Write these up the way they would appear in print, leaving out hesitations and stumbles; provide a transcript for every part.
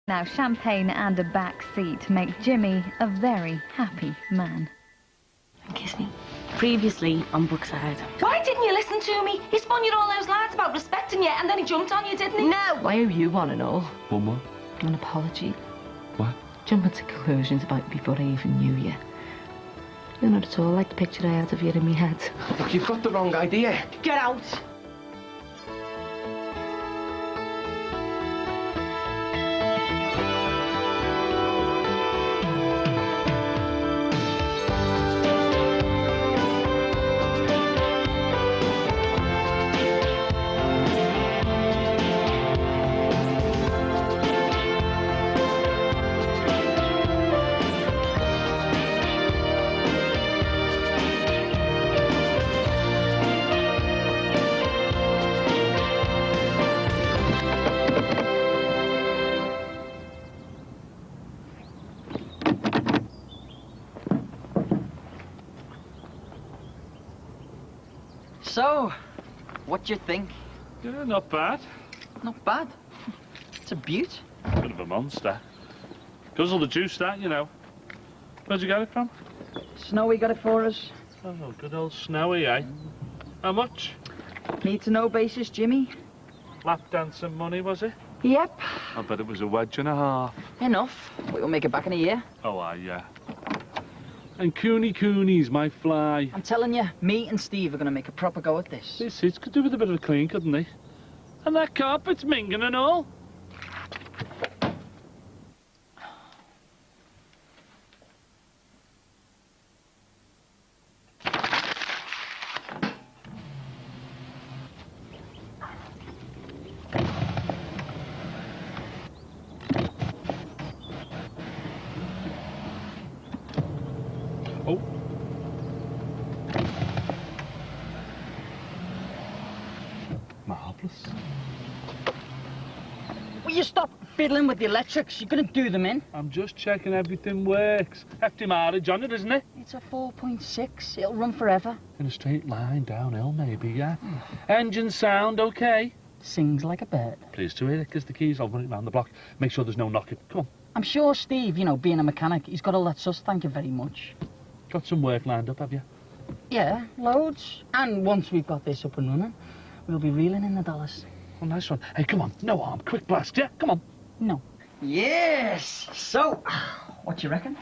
Now, champagne and a back seat make Jimmy a very happy man. Kiss me. Previously on Brookside. Why didn't you listen to me? He spun you all those lines about respecting you, and then he jumped on you, didn't he? No! Why are you want to know? One more? An apology. What? Jumping to conclusions about you before I even knew you. You're not at all like the picture I had of you in my head. Look, you've got the wrong idea. Get out! So, what do you think? Yeah, not bad. Not bad. It's a beaut. Bit of a monster. Guzzle the juice, that, you know. Where'd you get it from? Snowy got it for us. Oh, good old Snowy, eh? How much? Need to know basis, Jimmy. Lap dancing money, was it? Yep. I bet it was a wedge and a half. Enough. We'll make it back in a year. Oh, aye, yeah. And Coonies, my fly. I'm telling you, me and Steve are going to make a proper go at this. These seats could do with a bit of a clean, couldn't they? And that carpet's minging and all. Oh. Marvellous. Will you stop fiddling with the electrics? You're going to do them in. I'm just checking everything works. Hefty mileage on it, isn't it? It's a 4.6. It'll run forever. In a straight line, downhill maybe, yeah. Engine sound, okay. Sings like a bird. Pleased to hear it, 'cause the keys, I'll run it round the block. Make sure there's no knocking. Come on. I'm sure Steve, you know, being a mechanic, he's got all that sus, thank you very much. Got some work lined up, have you? Yeah, loads. And once we've got this up and running, we'll be reeling in the dollars. Oh, nice one. Hey, come on. No harm. Quick blast, yeah? Come on. No. Yes! So, what do you reckon?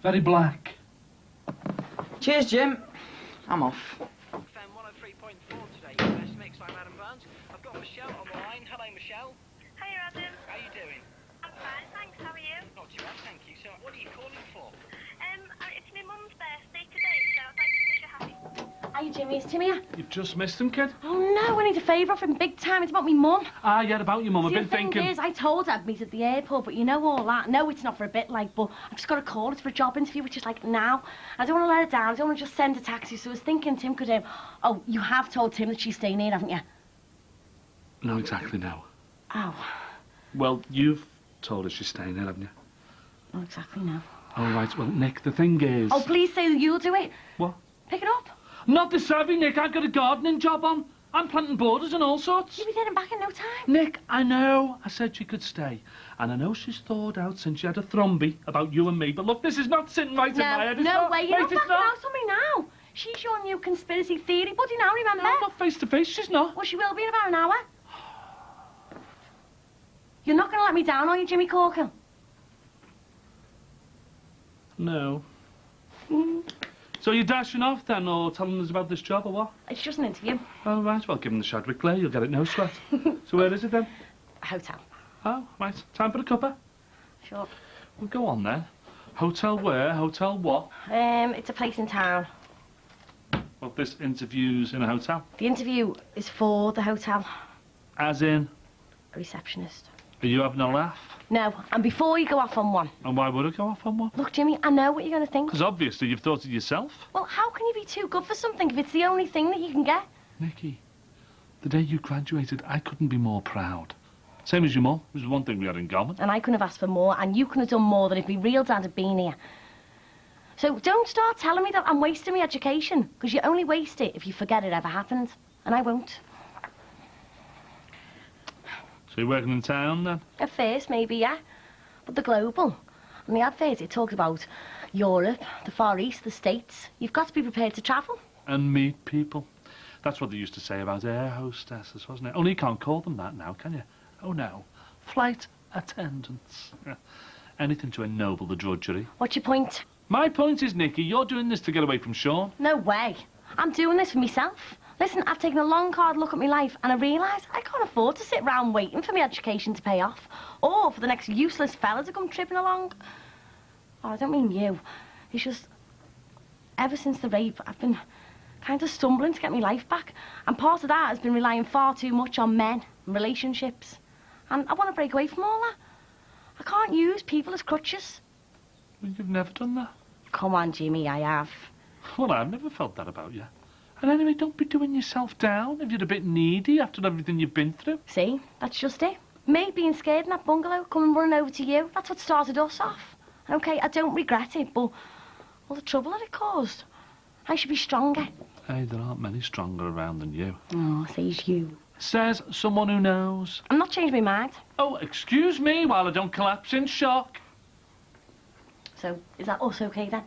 Very black. Cheers, Jim. I'm off. FM 103.4 today, your best mix by Madam Barnes. I've got Michelle on the line. Hello, Michelle. Hi, Adam. How you doing? I'm fine, thanks. How are you? Not too bad, thank you. So, what are you calling for? It's my mum's birthday today, so I'd like to wish her happy. Hiya, Jimmy. It's Timmy here. You've just missed him, kid. Oh, no. I need a favour off him big time. It's about me mum. Ah, yeah, about your mum. I've See, been the thing thinking. is, I told her I'd meet at the airport, but you know all that. No, it's not for a bit, like, but I've just got a call. It's for a job interview, which is, like, now. I don't want to let her down. I don't want to just send a taxi, so I was thinking Tim could, Oh, you have told Tim that she's staying here, haven't you? No, exactly, no. Oh. Well, you've told her she's staying there, haven't you? Not exactly, no. All right, well, Nick, the thing is... Oh, please say that you'll do it. What? Pick it up. Not the savvy, Nick. I've got a gardening job on. I'm planting borders and all sorts. You'll be there and back in no time. Nick, I know. I said she could stay. And I know she's thawed out since she had a thromby about you and me. But look, this is not sitting right in my head. It's No not. way. You're not Mate, it's backing out on me now. She's your new conspiracy theory buddy now, remember? No, not face to face. She's not. Well, she will be in about an hour. You're not going to let me down, are you, Jimmy Corkhill? No. So you're dashing off then, or telling us about this job, or what? It's just an interview. Oh, right. Well, give him the Shadwick Clay. You'll get it no sweat. So where is it then? A hotel. Oh, right. Time for a cuppa? Sure. Well, go on then. Hotel where? Hotel what? It's a place in town. Well, this interview's in a hotel. The interview is for the hotel. As in? A receptionist. Are you having a laugh? No, and before you go off on one... And why would I go off on one? Look, Jimmy, I know what you're going to think. Because obviously you've thought it yourself. Well, how can you be too good for something if it's the only thing that you can get? Nicky, the day you graduated, I couldn't be more proud. Same as your mum. It was one thing we had in common. And I couldn't have asked for more, and you couldn't have done more than if me real dad had been here. So don't start telling me that I'm wasting my education, because you only waste it if you forget it ever happened. And I won't. So So you're working in town, then? At first, maybe, yeah. But the global. On the advert, it talks about Europe, the Far East, the States. You've got to be prepared to travel. And meet people. That's what they used to say about air hostesses, wasn't it? Only you can't call them that now, can you? Oh, no. Flight attendants. Anything to ennoble the drudgery. What's your point? My point is, Nikki, you're doing this to get away from Sean. No way. I'm doing this for myself. Listen, I've taken a long, hard look at my life and I realise I can't afford to sit round waiting for my education to pay off or for the next useless fella to come tripping along. Oh, I don't mean you. It's just, ever since the rape, I've been kind of stumbling to get my life back. And part of that has been relying far too much on men and relationships. And I want to break away from all that. I can't use people as crutches. Well, you've never done that. Come on, Jimmy, I have. Well, I've never felt that about you. And anyway, don't be doing yourself down if you're a bit needy after everything you've been through. See, that's just it. Me being scared in that bungalow, coming running over to you, that's what started us off. OK, I don't regret it, but all the trouble that it caused, I should be stronger. Hey, there aren't many stronger around than you. Oh, says you. Says someone who knows. I'm not changing my mind. Oh, excuse me while I don't collapse in shock. So, is that us OK then?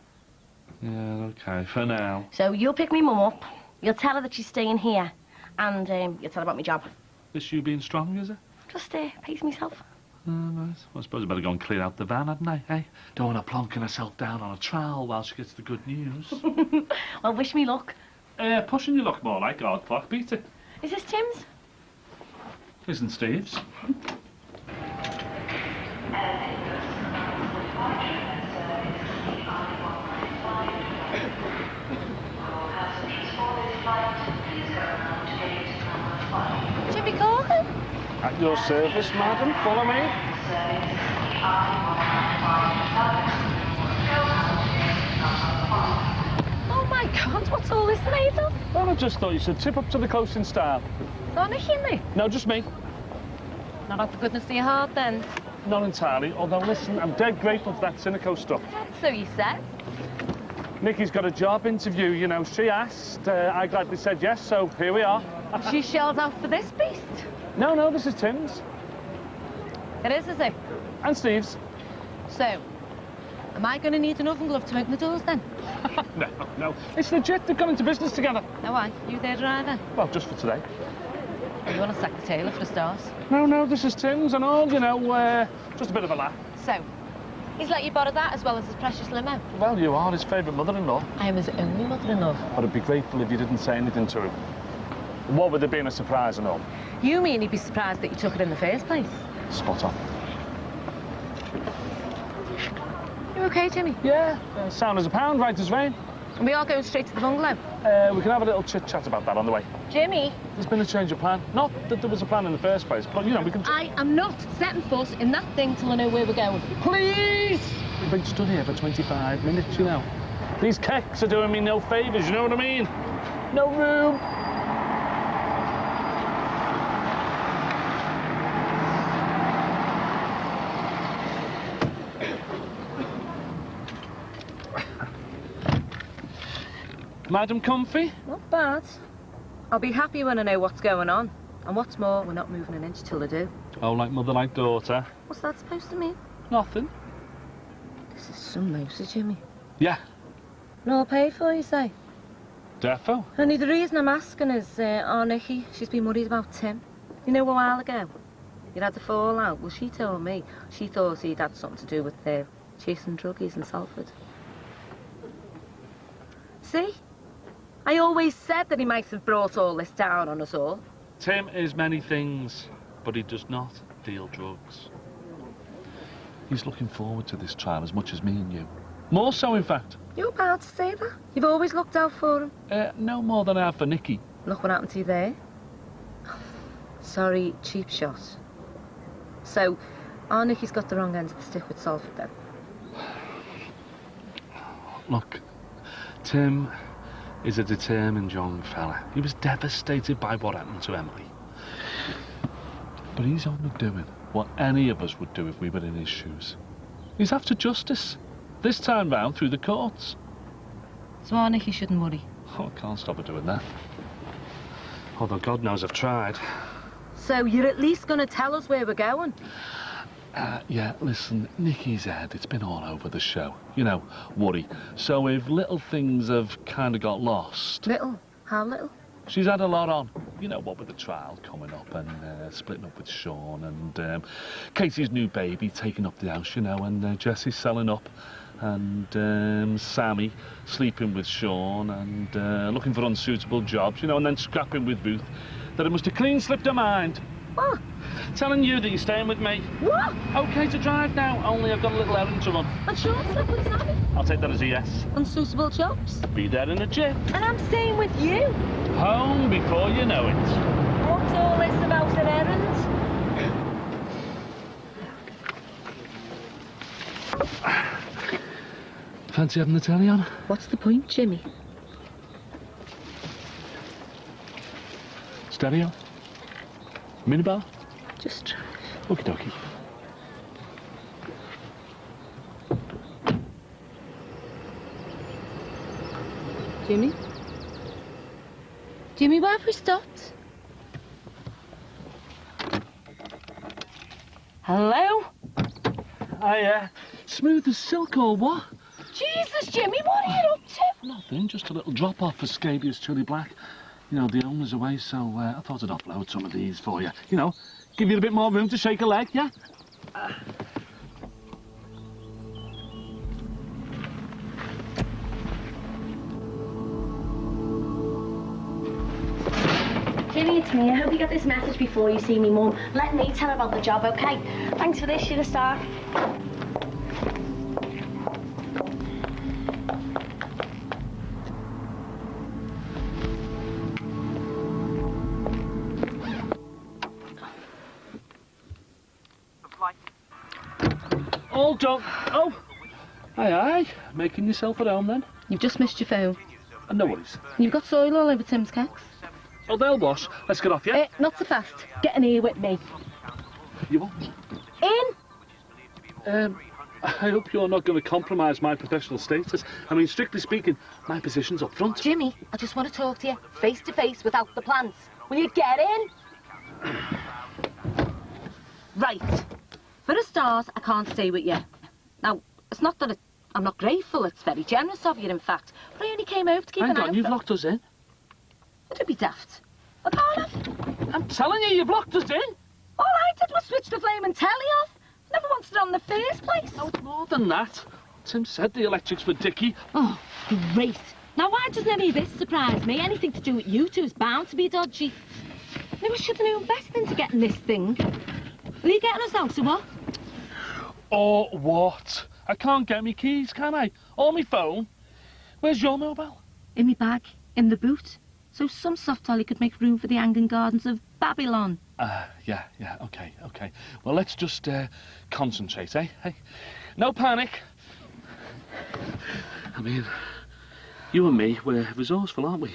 Yeah, OK, for now. So, you'll pick me mum up, you'll tell her that she's staying here, and you'll tell her about my job. This you being strong, is it? Just pace myself. Right. Well, I suppose I better go and clear out the van, hadn't I, eh? Don't want her plonking herself down on a trowel while she gets the good news. Well, wish me luck. Pushing your luck more like hard clock, beat it. Is this Tim's? Isn't Steve's? Jimmy Corgan? At your service, madam. Follow me. Oh my God, what's all this made of? Well, I just thought you should tip up to the coast in style. Is that Nicky in there? No, just me. Not out for goodness of your heart then. Not entirely, although listen, I'm dead grateful for that Cynico stuff. So you said. Nikki's got a job interview, you know. She asked, I gladly said yes, so here we are. She shelled out for this beast. No, this is Tim's. It is it? And Steve's. So, am I going to need an oven glove to open the doors then? No. It's legit, they've gone into business together. No, why? You their driver? Well, just for today. You want to sack the tailor for the stars? No, this is Tim's and all, you know, just a bit of a laugh. So, he's let you borrow that as well as his precious limo? Well, you are his favourite mother-in-law. I am his only mother-in-law. But I'd be grateful if you didn't say anything to him. What with it being a surprise and all? You mean he'd be surprised that you took it in the first place? Spot on. You okay, Jimmy? Yeah, sound as a pound, right as rain. And we are going straight to the bungalow? We can have a little chit-chat about that on the way. Jimmy? There's been a change of plan. Not that there was a plan in the first place, but, you know, we can... I am not setting foot in that thing till I know where we're going. Please! We've been stood here for 25 minutes, you know. These kecks are doing me no favours, you know what I mean? No room. Madam Comfy? Not bad. I'll be happy when I know what's going on. And what's more, we're not moving an inch till I do. Oh, like mother, like daughter? What's that supposed to mean? Nothing. This is some moser, Jimmy. Yeah. And all paid for, you say? Defo. Only the reason I'm asking is, our Nikki, she's been worried about Tim. You know, a while ago, you'd had a fallout. Well, she told me she thought he'd had something to do with chasing druggies in Salford. See? I always said that he might have brought all this down on us all. Tim is many things, but he does not deal drugs. He's looking forward to this trial as much as me and you. More so, in fact. You're proud to say that? You've always looked out for him. No more than I have for Nikki. Look what happened to you there. Sorry, cheap shot. So, our Nikki's got the wrong end of the stick with Salford then? Look, Tim is a determined young fella. He was devastated by what happened to Emily. But he's only doing what any of us would do if we were in his shoes. He's after justice. This time round through the courts. So our Nikki shouldn't worry. Oh, I can't stop her doing that. Although God knows I've tried. So you're at least going to tell us where we're going? Yeah, listen, Nikki's head, it's been all over the show. You know, worry. So if little things have kind of got lost... Little? How little? She's had a lot on. You know, what with the trial coming up and splitting up with Sean and Casey's new baby taking up the house, you know, and Jesse's selling up and Sammy sleeping with Sean and looking for unsuitable jobs, you know, and then scrapping with Ruth, that it must have clean slipped her mind. What? Telling you that you're staying with me. What? OK to drive now, only I've got a little errand to run. And Sean slept with Sammy? I'll take that as a yes. Unsuitable jobs? Be there in a jiff. And I'm staying with you? Home before you know it. What's all this about an errand? Fancy having the telly on? What's the point, Jimmy? Stereo? Minibar? Just try. Okie dokie. Jimmy? Jimmy, why have we stopped? Hello? Smooth as silk or what? Jesus, Jimmy, what are you up to? Nothing, just a little drop-off for scabious chili black. You know, the owner's away, so I thought I'd upload some of these for you. You know, give you a bit more room to shake a leg, yeah? Jimmy, it's me. I hope you got this message before you see me mum. Let me tell her about the job, OK? Thanks for this, you're a star. All done. Oh, aye. Making yourself at home then? You've just missed your phone. No worries. You've got soil all over Tim's cakes. Oh, they'll wash. Let's get off, yeah? Not so fast. Get in here with me. You won't? In? I hope you're not going to compromise my professional status. I mean, strictly speaking, my position's up front. Jimmy, I just want to talk to you face to face without the plants. Will you get in? Right. For a start, I can't stay with you. Now, it's not that I'm not grateful. It's very generous of you, in fact. But I only came over to keep an eye on... Hang on, you've locked us in. Don't be daft. I can't have... I'm telling you, you've locked us in. All I did was switch the flaming telly off. Never wanted it on in the first place. No, it's more than that. Tim said the electrics were dicky. Oh, great. Now, why doesn't any of this surprise me? Anything to do with you two is bound to be dodgy. Maybe I should have known best into getting this thing. Are you getting us out, so what? Or what? I can't get me keys, can I? Or my phone. Where's your mobile? In my bag, in the boot. So some soft tolly could make room for the hanging gardens of Babylon. Yeah, okay. Well, let's just concentrate, eh? Hey, no panic. I mean, you and me, we're resourceful, aren't we?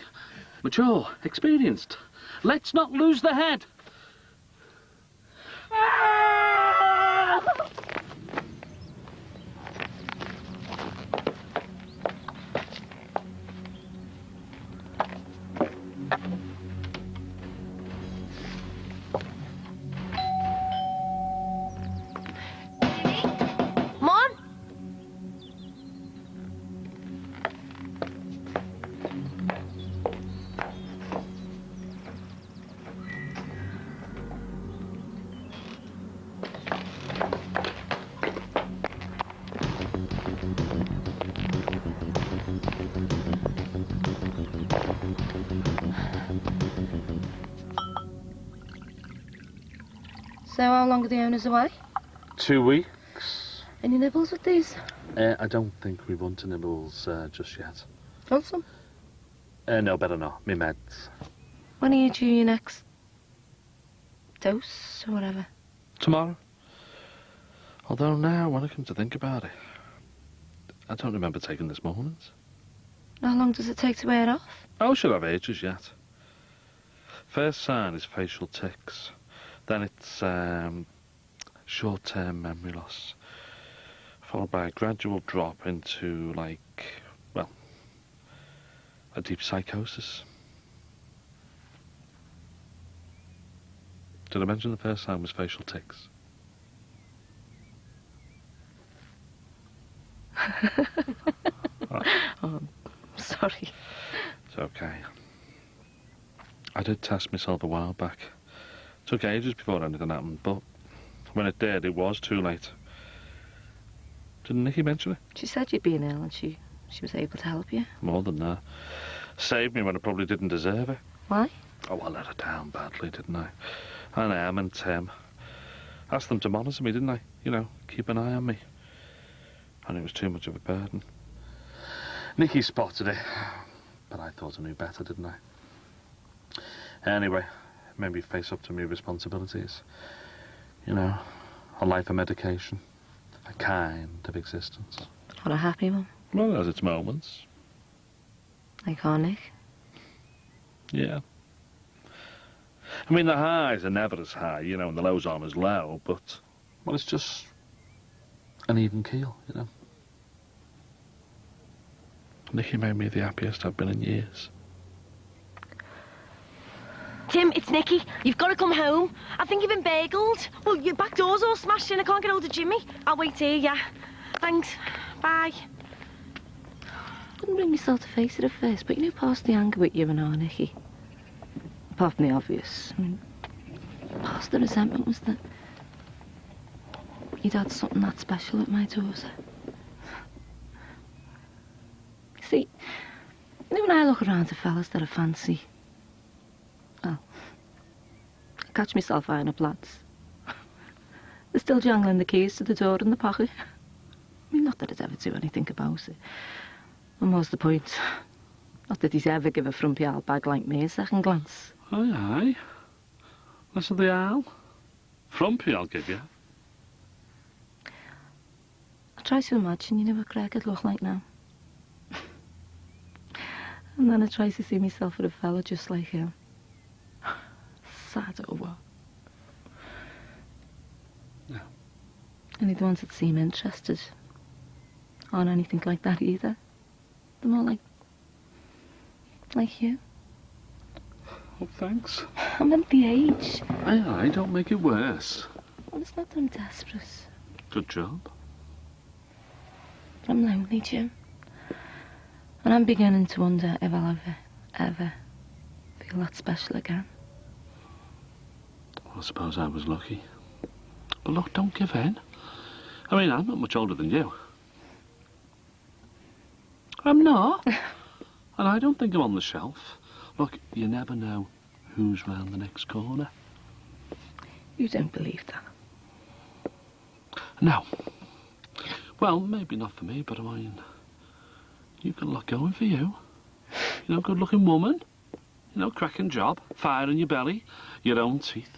Mature, experienced. Let's not lose the head. So how long are the owners away? 2 weeks. Any nibbles with these? I don't think we want to nibbles just yet. Want some? No, better not. Me meds. When are you due your next dose or whatever? Tomorrow. Although now, when I come to think about it, I don't remember taking this morning's. How long does it take to wear off? Oh, she'll have ages yet. First sign is facial tics. Then it's short-term memory loss, followed by a gradual drop into, like, well, a deep psychosis. Did I mention the first sign was facial tics? Oh, sorry. It's okay. I did test myself a while back. Took ages before anything happened, but when it did, it was too late. Didn't Nikki mention it? She said you'd been ill and she was able to help you. More than that. Saved me when I probably didn't deserve it. Why? Oh, I let her down badly, didn't I? And Em and Tim. Asked them to monitor me, didn't I? You know, keep an eye on me. And it was too much of a burden. Nikki spotted it, but I thought I knew better, didn't I? Anyway, it made me face up to my responsibilities. You know, a life of medication, a kind of existence. Not a happy one. Well, it has its moments. Iconic. Yeah. I mean, the highs are never as high, you know, and the lows aren't as low, but, well, it's just an even keel, you know. Nikki made me the happiest I've been in years. Tim, it's Nikki. You've got to come home. I think you've been bageled. Well, your back door's all smashed in. I can't get hold of Jimmy. I'll wait here, yeah. Thanks. Bye. Couldn't bring myself to face it at first, but you know, past the anger with you and our Nikki. Apart from the obvious, I mean, past the resentment was that you'd had something that special at my daughter. See, you know, when I look around at fellas that I fancy, well, I catch myself eyeing up lads. They're still jangling the keys to the door in the pocket. I mean, not that I'd ever do anything about it. And what's the point? Not that he's ever give a frumpy owl bag like me a second glance. Aye, aye. That's the owl. Frumpy, I'll give you. I try to imagine, you know, what Greg would look like now. And then I try to see myself with a fella just like him. Sad or what? No. And the ones that seem interested aren't anything like that either. They're more like you. Oh, thanks. I'm at the age. Aye, aye, don't make it worse. Well, it's not that I'm desperate. Good job. I'm lonely, Jim. And I'm beginning to wonder if I'll ever feel that special again. Well, I suppose I was lucky. But look, don't give in. I mean, I'm not much older than you. I'm not. And I don't think I'm on the shelf. Look, you never know who's round the next corner. You don't believe that? No. Well, maybe not for me, but I mean, you've got a lot going for you. You know, good-looking woman. You know, cracking job, fire in your belly, your own teeth.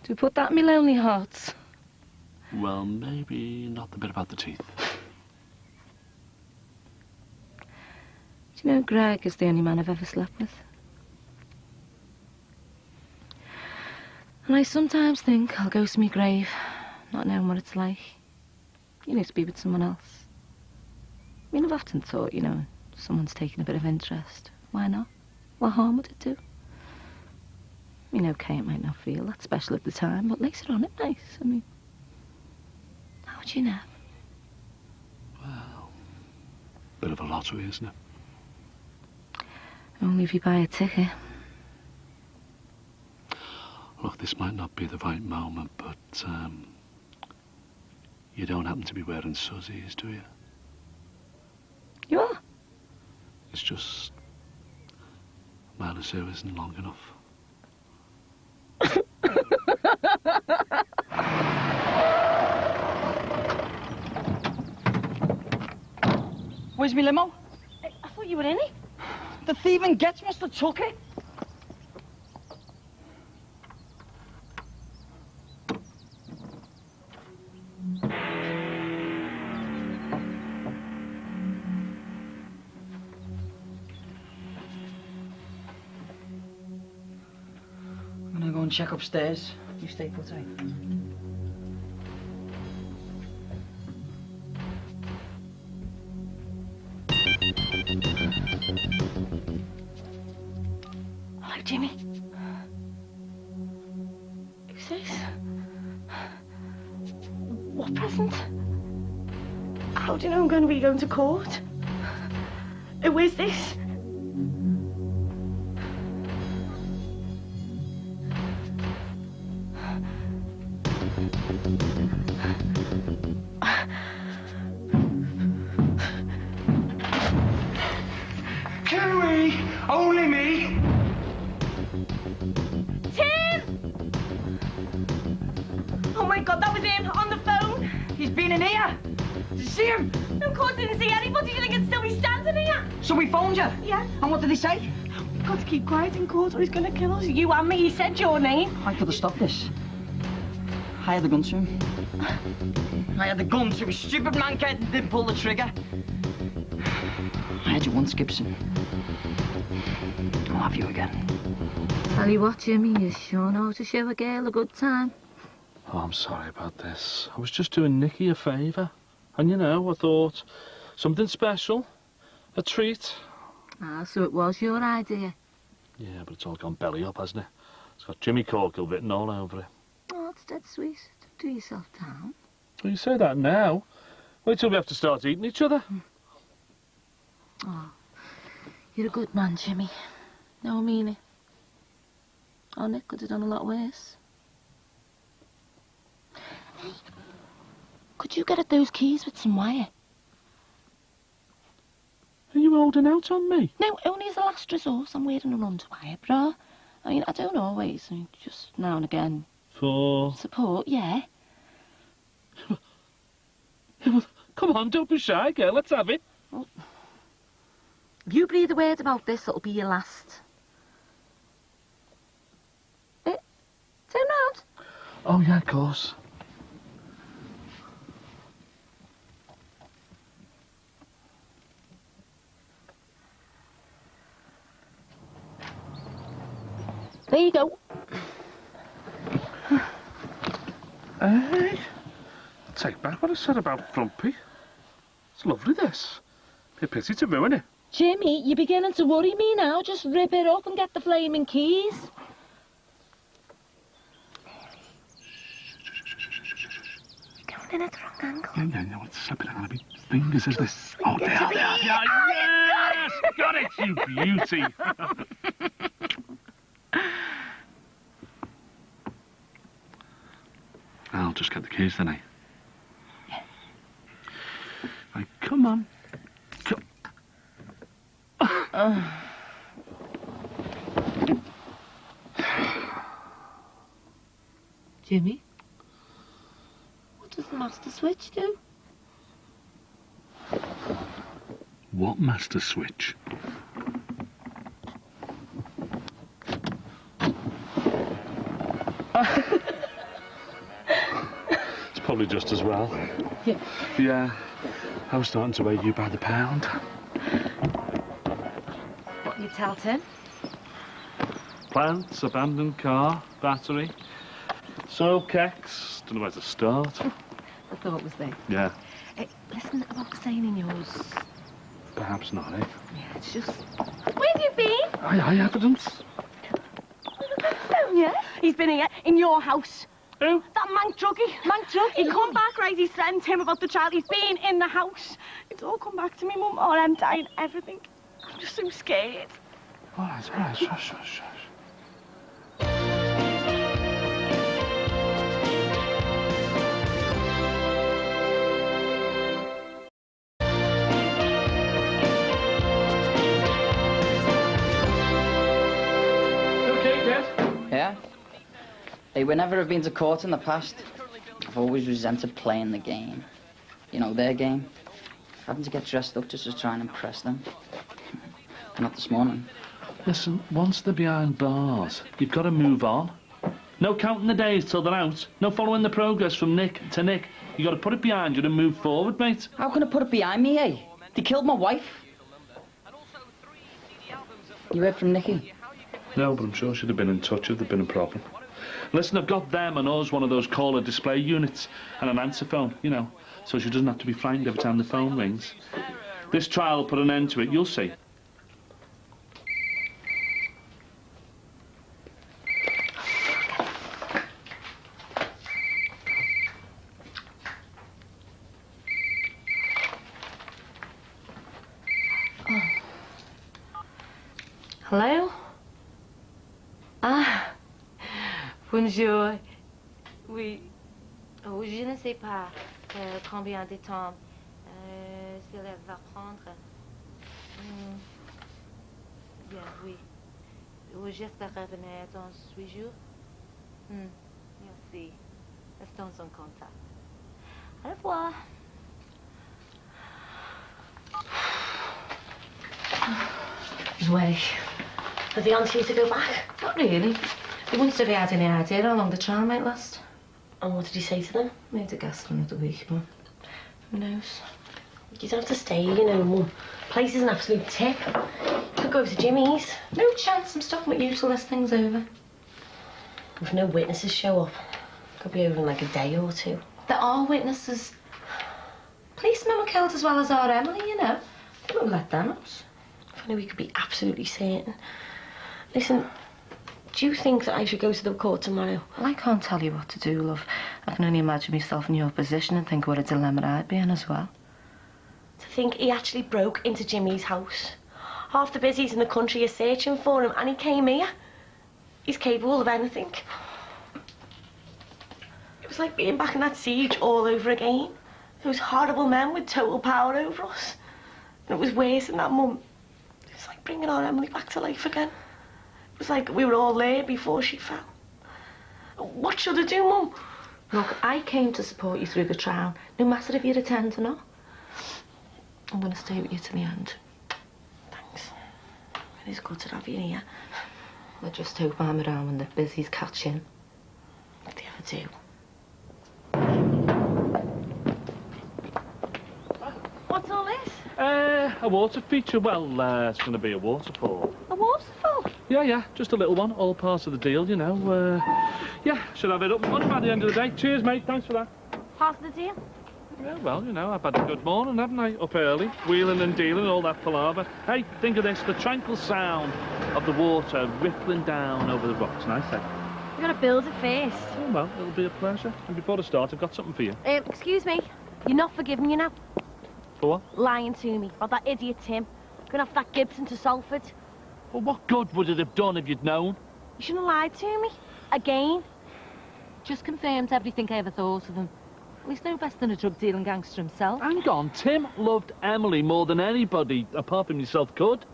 Do put that in my lonely heart. Well, maybe not the bit about the teeth. Do you know Greg is the only man I've ever slept with? And I sometimes think I'll go to my grave, not knowing what it's like. You know, to be with someone else. I mean, I've often thought, you know, someone's taking a bit of interest. Why not? What harm would it do? I mean, okay, it might not feel that special at the time, but later on it might. I mean, how would you know? Well, bit of a lottery, isn't it? Only if you buy a ticket. Look, this might not be the right moment, but, you don't happen to be wearing suzzies, do you? You are? It's just, a mile or so isn't long enough. Where's my limo? I thought you were in it. The thieving gets must have took it. I'm gonna go and check upstairs. You stay put, eh? Hello, Jimmy. What present? How do you know I'm going to be going to court? Who is this? Kiwi! Only me! Tim! Oh my God, that was him on the phone. He's been in here! Did you see him? No, of course, I didn't see anybody. You think I'd still be standing here? So we phoned you? Yeah. And what did he say? We've got to keep quiet in court or he's going to kill us. You and me, he said your name. I could have stopped this. I had the gun to him. I had the gun to his stupid mancat and didn't pull the trigger. I had you once, Gibson. I'll have you again. Tell you what, Jimmy, you sure know how to show a girl a good time. Oh, I'm sorry about this. I was just doing Nicky a favour. And you know, I thought something special, a treat. Ah, so it was your idea. Yeah, but it's all gone belly up, hasn't it? It's got Jimmy Corkle written all over it. Oh, it's dead sweet. Don't do yourself down. Well, you say that now. Wait till we have to start eating each other. Oh, you're a good man, Jimmy. No, I mean it. Oh, Nick could have done a lot worse. Hey, could you get at those keys with some wire? Are you holding out on me? No, only as a last resource. I'm wearing an underwire bra. I mean, I don't always. I mean, just now and again. For... Support, yeah. Come on, don't be shy, girl. Let's have it. Well, if you breathe a word about this, it'll be your last. Turn round. Oh, yeah, of course. There you go. Hey, take back what I said about Frumpy. It's lovely, this. Be a pity to ruin it. Jimmy, you're beginning to worry me now. Just rip it up and get the flaming keys. Going in at the wrong angle. Yeah, it's slipping out of my fingers, isn't it? Oh, there. Yeah, yes! Got it, you beauty. I'll just get the keys then, eh? Yeah. Right, come on. Jimmy? What does the master switch do? What master switch? It's probably just as well. Yeah. Yeah. I was starting to weigh you by the pound. What you tell Tim? Plants, abandoned car, battery, soil kecks. Don't know where to start. I thought it was there. Yeah. Hey, listen about signing yours. Perhaps not, eh? Yeah, it's just... Where have you been? Aye, evidence. Oh, yeah? He's been here, in your house. Who? That mank druggie. Mank druggie? He come back, right, he's threatened him about the child. He's been in the house. It's all come back to me, Mum. Oh, I'm dying, everything. I'm just so scared. All right, shush. Yeah? Hey, whenever I've been to court in the past, I've always resented playing the game. You know, their game. Having to get dressed up just to try and impress them. Not this morning. Listen, once they're behind bars, you've got to move on. No counting the days till they're out. No following the progress from Nick to Nick. You got to put it behind you and move forward, mate. How can I put it behind me, eh? They killed my wife. You heard from Nicky? No, but I'm sure she'd have been in touch if there'd been a problem. Listen, I've got them and us one of those caller display units and an answer phone, you know, so she doesn't have to be frightened every time the phone rings. This trial will put an end to it, you'll see. Hello? Ah, bonjour. Oui. Oh, je ne sais pas combien de temps cela va prendre. Bien, oui. Oh, j'espère revenir dans 8 jours. Merci. Restons en contact. Au revoir. Way. Are they on to you to go back? Not really. They wouldn't have had any idea how long the trial might last. And what did he say to them? Maybe a guess for another week, but who knows? You don't have to stay, you know, Mum. Place is an absolute tip. You could go over to Jimmy's. No chance. I'm stopping with you till this thing's over. If no witnesses show up, could be over in like a day or two. There are witnesses. Policemen were killed as well as our Emily, you know. They won't let them out. If only we could be absolutely certain. Listen, do you think that I should go to the court tomorrow? Well, I can't tell you what to do, love. I can only imagine myself in your position and think what a dilemma I'd be in as well. To think he actually broke into Jimmy's house. Half the busies in the country are searching for him, and he came here. He's capable of anything. It was like being back in that siege all over again. Those horrible men with total power over us. And it was worse than that, Mum. It was like bringing our Emily back to life again. It was like we were all there before she fell. What should I do, Mum? Look, I came to support you through the trial, no matter if you'd attend or not. I'm going to stay with you to the end. Thanks. It is good to have you here. I just hope I'm around when the busies catch in. If they ever do. What's all this? A water feature. Well, it's going to be a waterfall. A waterfall? Yeah, just a little one. All parts of the deal, you know. Yeah, should have it up and running by the end of the day. Cheers, mate. Thanks for that. Part of the deal? Yeah, well, you know, I've had a good morning, haven't I? Up early, wheeling and dealing, all that palaver. Hey, think of this, the tranquil sound of the water rippling down over the rocks. Nice, eh? We've got to build it first. Oh, well, it'll be a pleasure. And before I start, I've got something for you. Excuse me. You're not forgiving me now. For what? Lying to me about that idiot Tim. Going off that Gibson to Salford. Well, what good would it have done if you'd known? You shouldn't have lied to me. Again. Just confirmed everything I ever thought of him. Well, he's no best than a drug-dealing gangster himself. Hang on, Tim loved Emily more than anybody, apart from yourself, could.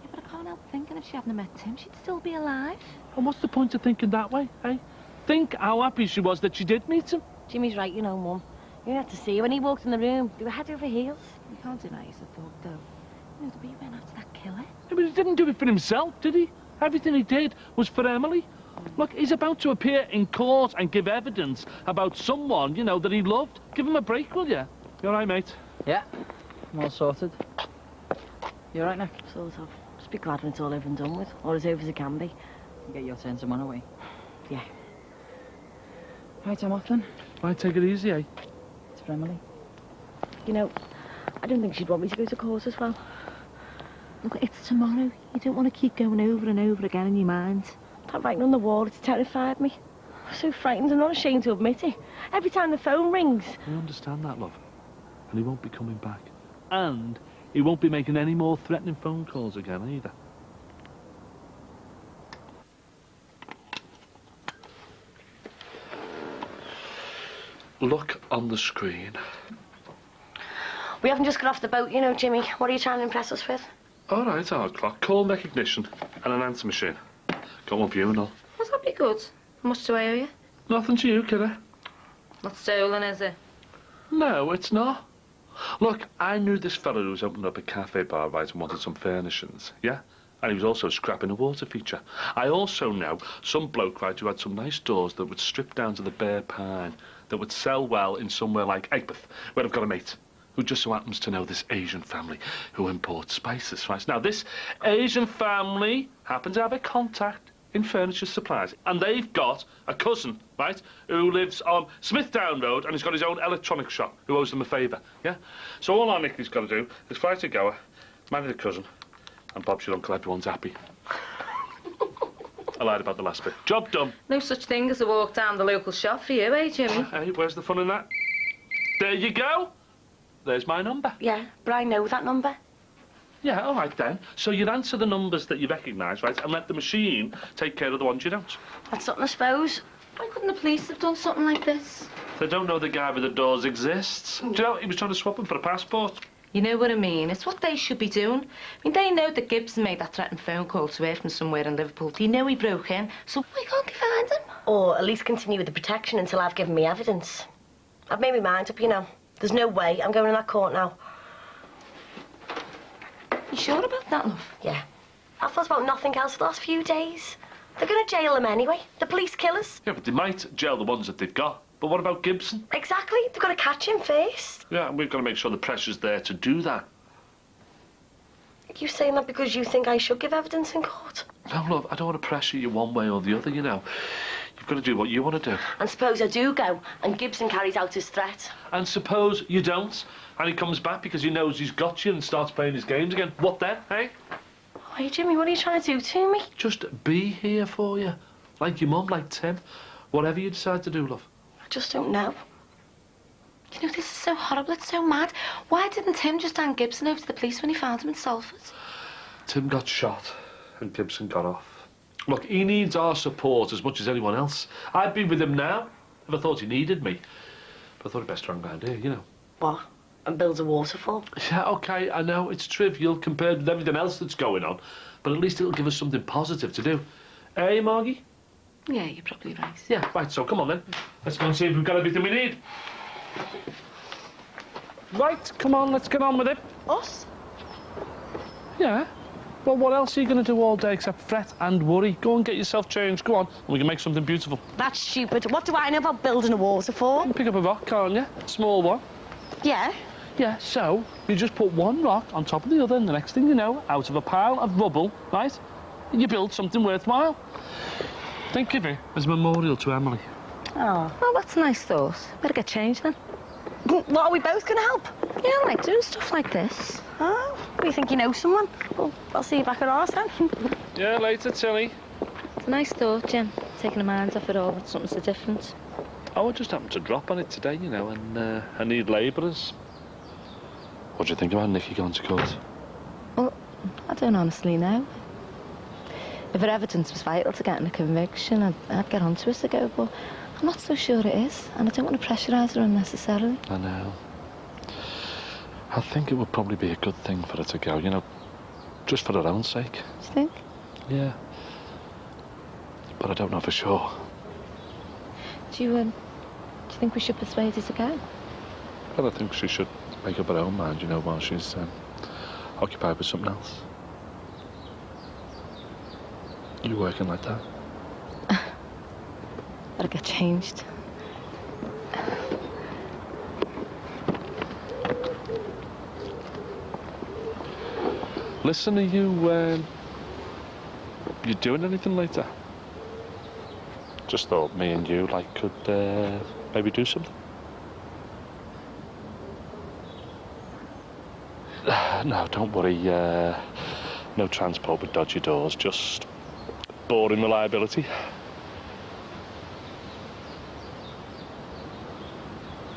Yeah, but I can't help thinking if she hadn't met Tim, she'd still be alive. And what's the point of thinking that way, eh? Think how happy she was that she did meet him. Jimmy's right, you know, Mum. You had to see when he walked in the room. They were head over heels. You can't deny it's a thought, though. You know, the way he went after that killer. Yeah, but he didn't do it for himself, did he? Everything he did was for Emily. Look, he's about to appear in court and give evidence about someone, you know, that he loved. Give him a break, will you? You all right, mate? Yeah, I'm all sorted. You all right, Nick? Sort of. Just be glad when it's all over and done with. Or as over as it can be. Get your turn tomorrow, away. Yeah. Right, I'm off then. Right, take it easy, eh? It's for Emily. You know, I don't think she'd want me to go to court as well. Look, it's tomorrow. You don't want to keep going over and over again in your mind. That writing on the wall, it's terrified me. I'm so frightened, I'm not ashamed to admit it. Every time the phone rings. I understand that, love. And he won't be coming back. And he won't be making any more threatening phone calls again, either. Look on the screen. We haven't just got off the boat, you know, Jimmy. What are you trying to impress us with? All right, our clock, call recognition, and an answer machine. Got one for you and all. Well, that'd be good. How much do I owe you? Nothing to you, kidder. Not stolen, is it? No, it's not. Look, I knew this fella who was opening up a cafe bar, right, and wanted some furnishings, yeah? And he was also scrapping a water feature. I also know some bloke, right, who had some nice doors that would strip down to the bare pine, that would sell well in somewhere like Egbert, where I've got a mate who just so happens to know this Asian family who imports spices, right? Now, this Asian family happens to have a contact in furniture supplies, and they've got a cousin, right, who lives on Smithdown Road, and he's got his own electronics shop, who owes them a favour, yeah? So all our Nicky's got to do is fly to Goa, marry the cousin, and Bob's your uncle, everyone's happy. I lied about the last bit. Job done. No such thing as a walk down the local shop for you, eh, Jimmy? Hey, where's the fun in that? There you go. There's my number. Yeah, but I know that number. Yeah, all right then. So you'd answer the numbers that you recognise, right, and let the machine take care of the ones you don't. That's something, I suppose. Why couldn't the police have done something like this? They don't know the guy with the doors exists. Do you know, he was trying to swap him for a passport. You know what I mean? It's what they should be doing. I mean, they know that Gibson made that threatened phone call to her from somewhere in Liverpool. They know he broke in, so why can't they find him? Or at least continue with the protection until I've given me evidence. I've made my mind up, you know. There's no way I'm going in that court now. You sure about that, love? Yeah. I've thought about nothing else for the last few days. They're going to jail him anyway. The police killers. Yeah, but they might jail the ones that they've got. But what about Gibson? Exactly. They've got to catch him first. Yeah, and we've got to make sure the pressure's there to do that. You saying that because you think I should give evidence in court? No, love, I don't want to pressure you one way or the other, you know. You've got to do what you want to do. And suppose I do go and Gibson carries out his threat. And suppose you don't, and he comes back because he knows he's got you and starts playing his games again. What then, hey? Hey, Jimmy, what are you trying to do to me? Just be here for you. Like your mum, like Tim. Whatever you decide to do, love. I just don't know. You know, this is so horrible, it's so mad. Why didn't Tim just hand Gibson over to the police when he found him in Salford? Tim got shot and Gibson got off. Look, he needs our support as much as anyone else. I'd be with him now if I thought he needed me. But I thought it'd best run round here, you know. What? And build a waterfall? Yeah, OK, I know, it's trivial compared with everything else that's going on. But at least it'll give us something positive to do. Eh, Margie? Yeah, you're probably right. Yeah, right, so come on then. Let's go and see if we've got everything we need. Right, come on, let's get on with it. Us? Yeah. Well, what else are you going to do all day except fret and worry? Go and get yourself changed, go on, and we can make something beautiful. That's stupid. What do I know about building a waterfall? You can pick up a rock, can't you? A small one. Yeah. Yeah, so you just put one rock on top of the other, and the next thing you know, out of a pile of rubble, right, you build something worthwhile. Think of it as a memorial to Emily. Oh. Well, that's a nice thought. Better get changed then. What, are we both going to help? Yeah, I like doing stuff like this. Oh, you think you know someone? Well, I'll see you back at ours then. Yeah, later, Tilly. It's a nice thought, Jim. Taking the mind off it all with something so different. Oh, I just happened to drop on it today, you know, and I need labourers. What do you think about Nicky going to court? Well, I don't honestly know. If her evidence was vital to getting a conviction, I'd get onto it ago, but I'm not so sure it is, and I don't want to pressurise her unnecessarily. I know. I think it would probably be a good thing for her to go, you know, just for her own sake. Do you think? Yeah. But I don't know for sure. Do you think we should persuade her to go? Well, I think she should make up her own mind, you know, while she's occupied with something else. You working like that? Better get changed. Listen, are you doing anything later? Just thought me and you, like, could maybe do something. No, don't worry. No transport with dodgy doors, just boring reliability.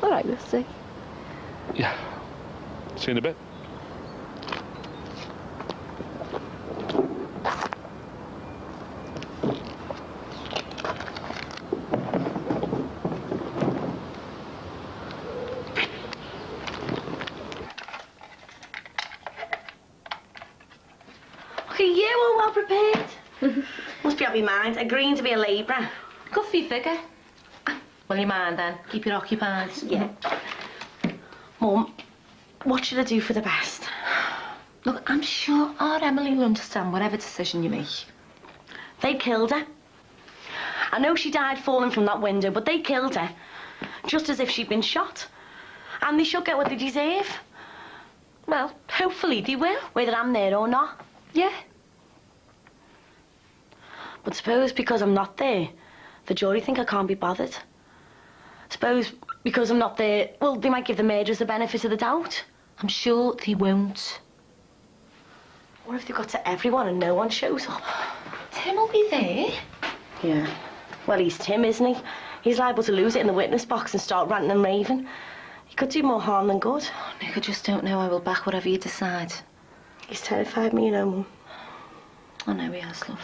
All right, we'll see. Yeah. See you in a bit. Look at you, all well prepared. Must be out of your mind. Agreeing to be a labourer. Good for your figure. Well, you mind then. Keep it occupied. Yeah. Mum, what should I do for the best? Look, I'm sure our Emily will understand whatever decision you make. They killed her. I know she died falling from that window, but they killed her. Just as if she'd been shot. And they should get what they deserve. Well, hopefully they will. Whether I'm there or not. Yeah. But suppose because I'm not there, the jury think I can't be bothered. Suppose because I'm not there, well, they might give the murderers the benefit of the doubt. I'm sure they won't. What if they got to everyone and no one shows up? Tim will be there. Yeah. Well, he's Tim, isn't he? He's liable to lose it in the witness box and start ranting and raving. He could do more harm than good. Oh, Nick, I just don't know. I will back whatever you decide. He's terrified me, you know, Mum. I know he has, love.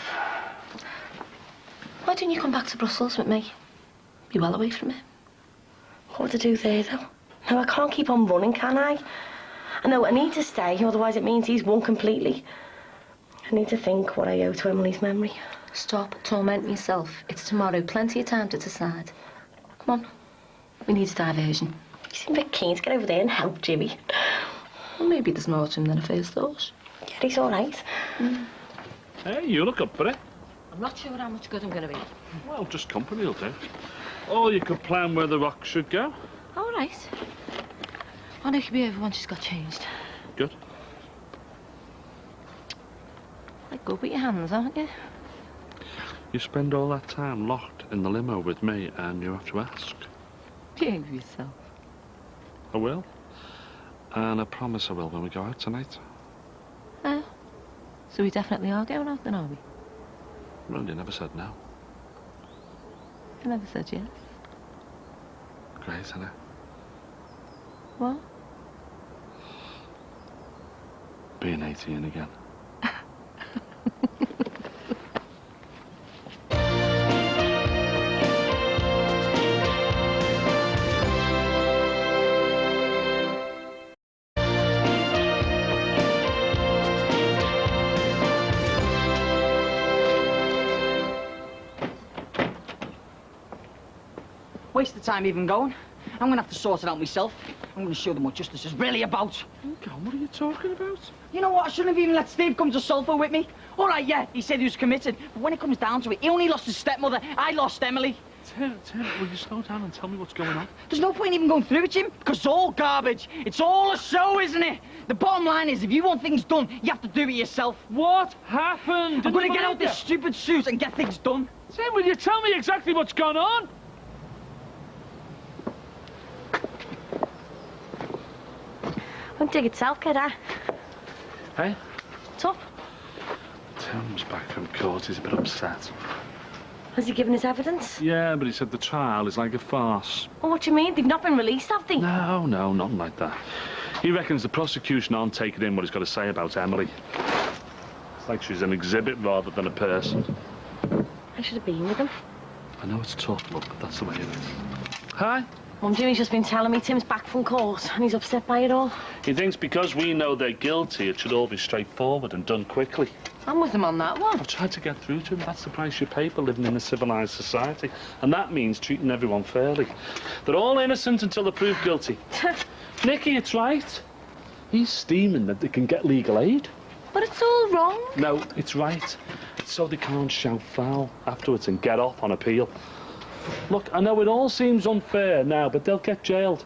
Why didn't you come back to Brussels with me? Be well away from him. What to do there, though? No, I can't keep on running, can I? I know I need to stay, otherwise it means he's won completely. I need to think what I owe to Emily's memory. Stop tormenting yourself. It's tomorrow. Plenty of time to decide. Come on. We need a diversion. You seem a bit keen to get over there and help Jimmy. Well, maybe there's more to him than I first thought. Yeah, he's all right. Hey, you look up for it. I'm not sure how much good I'm going to be. Well, just company will do. Or you could plan where the rock should go. All right. I know she'll be over once she's got changed. Good. Like good with your hands, aren't you? You spend all that time locked in the limo with me and you have to ask. Behave yourself. I will. And I promise I will when we go out tonight. Oh. So we definitely are going out then, are we? Well, you never said no. I never said yes. Great, isn't it? What? Being 18 again. Waste of time even going. I'm gonna have to sort it out myself. I'm gonna show them what justice is really about. God, what are you talking about? You know what? I shouldn't have even let Steve come to Sulphur with me. All right, yeah, he said he was committed. But when it comes down to it, he only lost his stepmother. I lost Emily. Tim, will you slow down and tell me what's going on? There's no point even going through it, Jim, because it's all garbage. It's all a show, isn't it? The bottom line is, if you want things done, you have to do it yourself. What happened? I'm gonna get out this stupid suit and get things done. Tim, will you tell me exactly what's gone on? Won't dig itself, kid, eh? Hey? What's up? Tim's back from court. He's a bit upset. Has he given his evidence? Yeah, but he said the trial is like a farce. Oh, what do you mean? They've not been released, have they? No, nothing like that. He reckons the prosecution aren't taking in what he's got to say about Emily. It's like she's an exhibit rather than a person. I should have been with him. I know it's tough, look, but that's the way it is. Hi. Mum, Jimmy's just been telling me Tim's back from court and he's upset by it all. He thinks because we know they're guilty, it should all be straightforward and done quickly. I'm with him on that one. I've tried to get through to him. That's the price you pay for living in a civilised society. And that means treating everyone fairly. They're all innocent until they're proved guilty. Nicky, it's right. He's steaming that they can get legal aid. But it's all wrong. No, it's right. It's so they can't shout foul afterwards and get off on appeal. Look, I know it all seems unfair now, but they'll get jailed.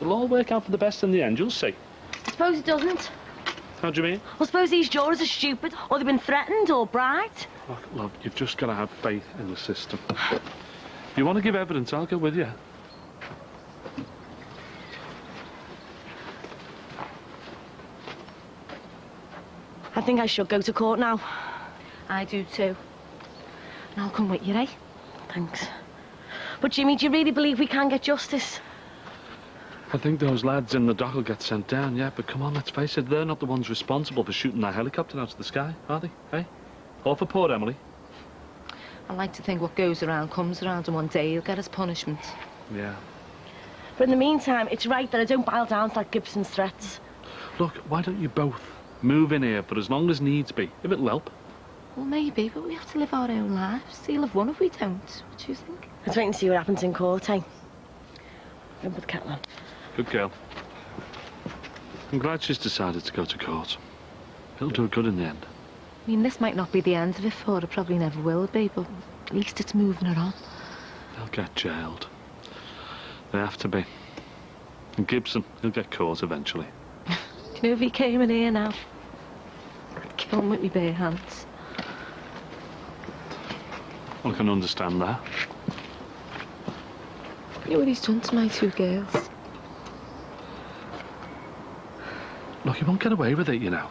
It'll all work out for the best in the end, you'll see. I suppose it doesn't. How do you mean? Well, suppose these jurors are stupid, or they've been threatened, or bribed. Look, you've just got to have faith in the system. If you want to give evidence, I'll go with you. I think I should go to court now. I do too. And I'll come with you, eh? Thanks. But, Jimmy, do you really believe we can get justice? I think those lads in the dock will get sent down, yeah, but come on, let's face it, they're not the ones responsible for shooting that helicopter out of the sky, are they? Hey? Or for poor Emily. I like to think what goes around comes around, and one day he'll get his punishment. Yeah. But in the meantime, it's right that I don't bow down to that Gibson's threats. Look, why don't you both move in here for as long as needs be, if it'll help? Well, maybe, but we have to live our own lives. He'll have won if we don't. What do you think? Let's wait and see what happens in court, eh? Don't put the kettle on. Good girl. I'm glad she's decided to go to court. It'll do her good in the end. I mean, this might not be the end of it for her, probably never will be, but at least it's moving her on. They'll get jailed. They have to be. And Gibson, he'll get caught eventually. Do you know if he came in here now? I'd kill him with my bare hands. I can understand that. You know what he's done to my two girls? Look, he won't get away with it, you know.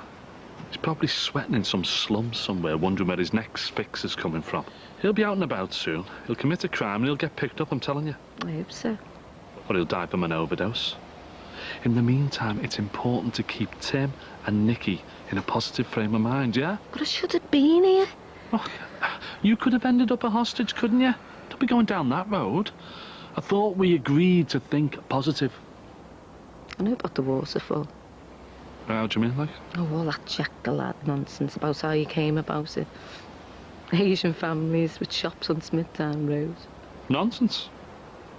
He's probably sweating in some slum somewhere, wondering where his next fix is coming from. He'll be out and about soon. He'll commit a crime and he'll get picked up, I'm telling you. I hope so. Or he'll die from an overdose. In the meantime, it's important to keep Tim and Nikki in a positive frame of mind, yeah? But I should have been here. Oh, you could have ended up a hostage, couldn't you? Don't be going down that road. I thought we agreed to think positive. I know about the waterfall. How do you mean, like? Oh, all that Jack the Lad nonsense about how you came about it. Asian families with shops on Smithtown Road. Nonsense.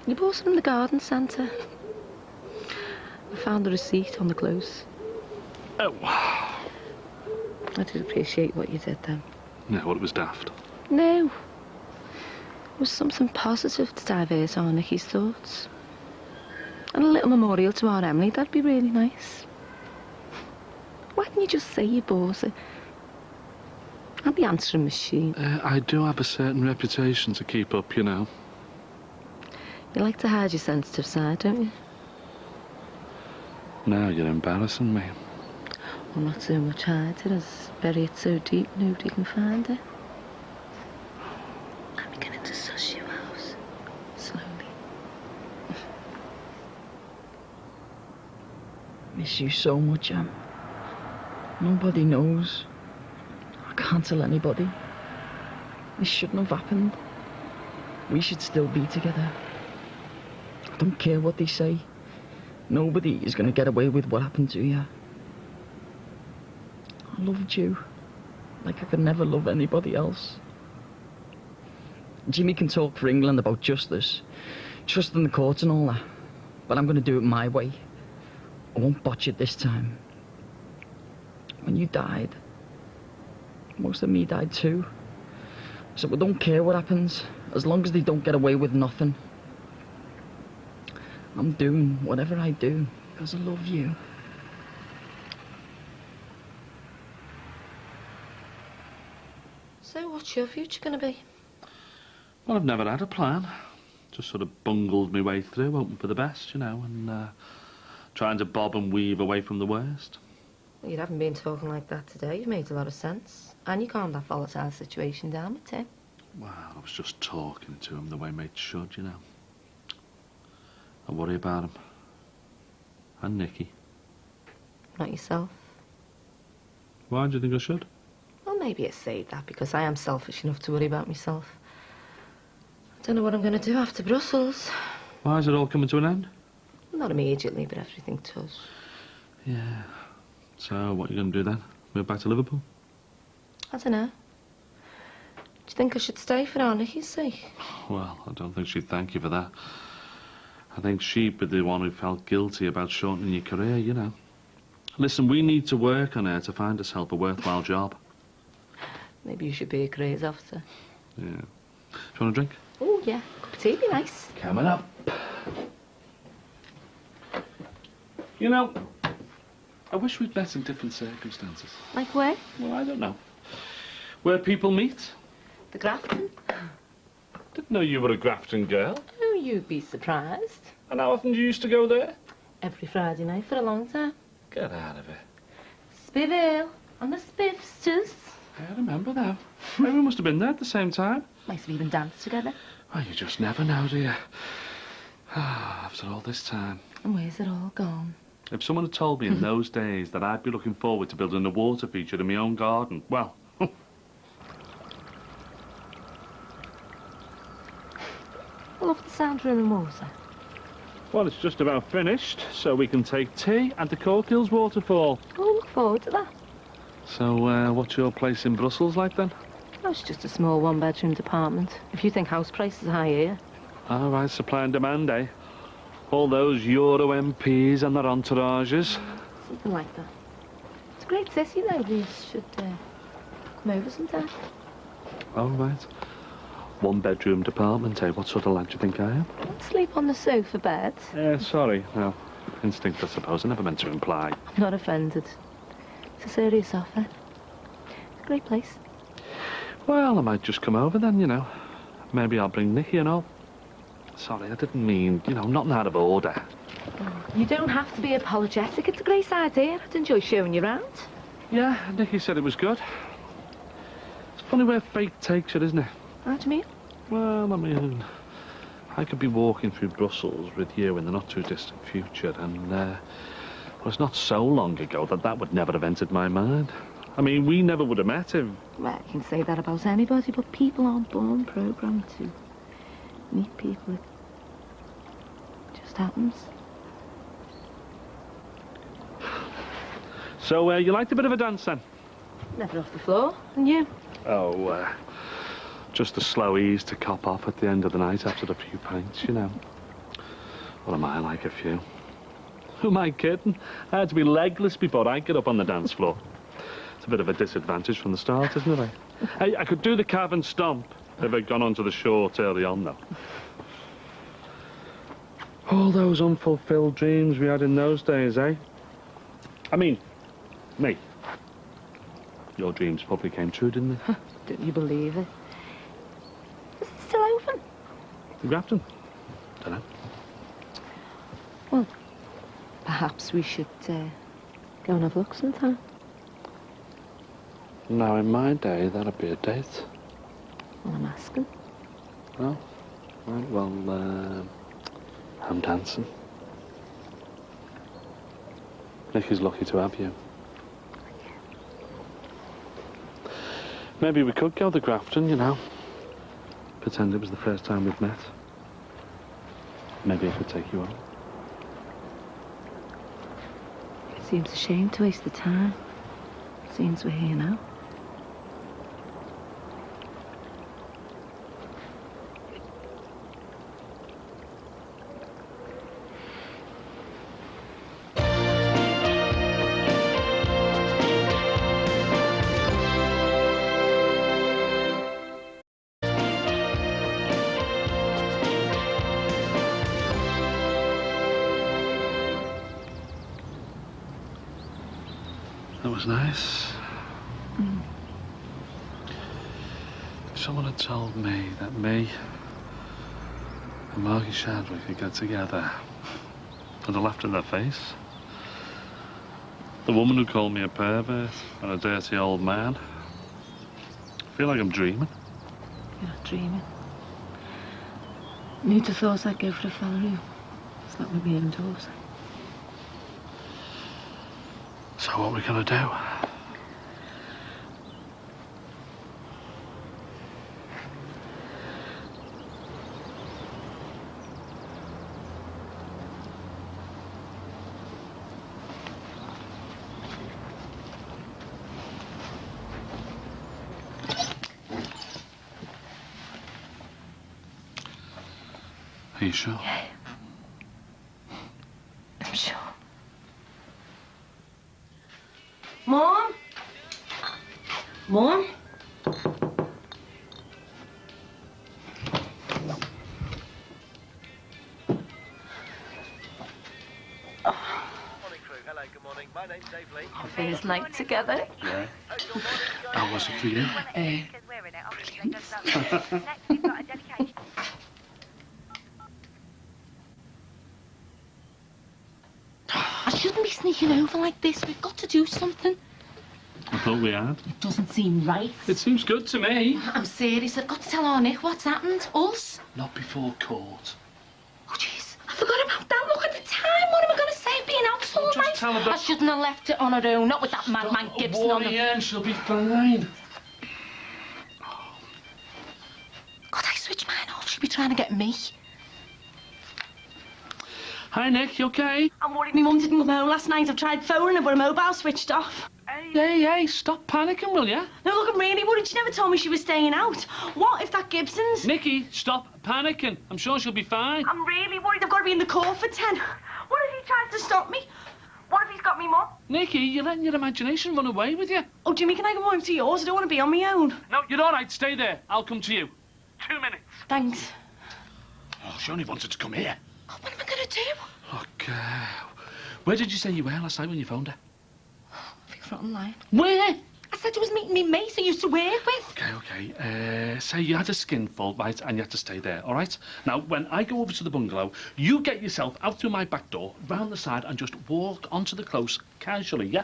You bought some in the garden centre. I found the receipt on the clothes. Oh. I did appreciate what you did then. Yeah, well, it was daft. No. It was something positive to divert our Nicky's thoughts. And a little memorial to our Emily, that'd be really nice. Why didn't you just say you bought it? And the answering machine. I do have a certain reputation to keep up, you know. You like to hide your sensitive side, don't you? Now you're embarrassing me. Well, not so much hide it as bury it so deep nobody can find it. I'm beginning to suss you out. Slowly. Miss you so much, Em. Nobody knows. I can't tell anybody. This shouldn't have happened. We should still be together. I don't care what they say. Nobody is going to get away with what happened to you. I loved you like I could never love anybody else. Jimmy can talk for England about justice, trust in the courts and all that, but I'm going to do it my way. I won't botch it this time. When you died, most of me died too. So I don't care what happens, as long as they don't get away with nothing. I'm doing whatever I do, because I love you. So what's your future gonna be? Well, I've never had a plan. Just sort of bungled my way through, hoping for the best, you know, and trying to bob and weave away from the worst. Well, you haven't been talking like that today. You've made a lot of sense. And you calmed that volatile situation down with Tim. Well, I was just talking to him the way mates should, you know. I worry about him. And Nikki. Not yourself. Why do you think I should? Well, maybe I say that because I am selfish enough to worry about myself. I don't know what I'm going to do after Brussels. Why is it all coming to an end? Not immediately, but everything does. Yeah. So, what are you going to do then? Move back to Liverpool? I don't know. Do you think I should stay for our Nicky's sake? Well, I don't think she'd thank you for that. I think she'd be the one who felt guilty about shortening your career, you know. Listen, we need to work on her to find herself a worthwhile job. Maybe you should be a careers officer. Yeah. Do you want a drink? Oh, yeah. Cup of tea would be nice. Coming up. You know, I wish we'd met in different circumstances. Like where? Well, I don't know. Where people meet. The Grafton? Didn't know you were a Grafton girl. Oh, you'd be surprised. And how often do you used to go there? Every Friday night for a long time. Get out of it. Spiville on the Spiffsters. I remember that. Maybe we must have been there at the same time. Might have even danced together. Well, you just never know, do you? After all this time. And where's it all gone? If someone had told me in those days that I'd be looking forward to building a water feature in my own garden, well... I love the sound of running water. Well, it's just about finished, so we can take tea at the Corkills waterfall. Oh, look forward to that. So, what's your place in Brussels like then? Oh, it's just a small one-bedroom apartment. If you think house prices are high here. All right, supply and demand, eh? All those Euro MPs and their entourages. Something like that. It's a great city, though. We should come over sometime. All right. One-bedroom department, eh? What sort of lad do you think I am? Don't sleep on the sofa bed. Sorry. No. Instinct, I suppose. I never meant to imply. I'm not offended. It's a serious offer. It's a great place. Well, I might just come over then, you know. Maybe I'll bring Nikki and all. Sorry, I didn't mean, you know, nothing out of order. You don't have to be apologetic. It's a great idea. I'd enjoy showing you around. Yeah, Nikki said it was good. It's funny where fate takes it, isn't it? How do you mean? Well, I mean, I could be walking through Brussels with you in the not-too-distant future, and, well, it's not so long ago that that would never have entered my mind. I mean, we never would have met him. Well, you can say that about anybody, but people aren't born programmed to meet people. It just happens. So, you liked a bit of a dance, then? Never off the floor, and you? Oh, just a slow ease to cop off at the end of the night after a few pints, you know. What am I like, a few? Who am I kidding? I had to be legless before I get up on the dance floor. It's a bit of a disadvantage from the start, isn't it? Hey, I could do the calf and stomp if I'd gone onto the short early on, though. All those unfulfilled dreams we had in those days, eh? I mean, me. Your dreams probably came true, didn't they? Don't you believe it? Is it still open? The Grafton? Dunno. Well, perhaps we should go and have a look sometime. Now, in my day, that'd be a date. Well, I'm asking. Oh, right, well, I'm dancing. Nicky's lucky to have you. Maybe we could go to Grafton, you know. Pretend it was the first time we've met. Maybe I could take you on. It seems a shame to waste the time. Seems we're here now. That was nice. If someone had told me that me and Margie Shadwick could get together, I'd have laughed in their face. The woman who called me a pervert and a dirty old man. I feel like I'm dreaming. You're not dreaming. You'd have thought I'd go for a fella who slept with me indoors. So what are we gonna do? Are you sure? Yeah. I'm sure. Mom? Mom? Hello, good morning. My name's Dave Lee. First night together. Yeah. How was it for you? I shouldn't be sneaking over like this. We've got to do something. I thought we had. It doesn't seem right. It seems good to me. I'm serious. I've got to tell our Nick what's happened. Us. Not before court. Oh, jeez. I forgot about that. Look at the time. What am I going to say? Being out all Just night? tell her that- I shouldn't have left it on her own. Not with that madman Gibson on the... and she'll be fine. God, I switched mine off. She'd be trying to get me. Hi, Nick. You okay? I'm worried my mum didn't come home last night. I've tried phoning her, but her mobile switched off. Hey, stop panicking, will ya? No, look, I'm really worried. She never told me she was staying out. What if that Gibson's? Nicky, stop panicking. I'm sure she'll be fine. I'm really worried. I've got to be in the court for 10. What if he tries to stop me? What if he's got me mum? Nicky, you're letting your imagination run away with you. Oh, Jimmy, can I come over to yours? I don't want to be on my own. No, you're all right. Stay there. I'll come to you. 2 minutes. Thanks. Oh, she only wanted to come here. Oh, what am I going to do? Look, where did you say you were last night when you phoned her? I think it's not online. Where? I said you was meeting me mate I used to work with. Okay. Say you had a skinful, right, and you had to stay there, all right? Now, when I go over to the bungalow, you get yourself out through my back door, round the side, and just walk onto the close casually, yeah?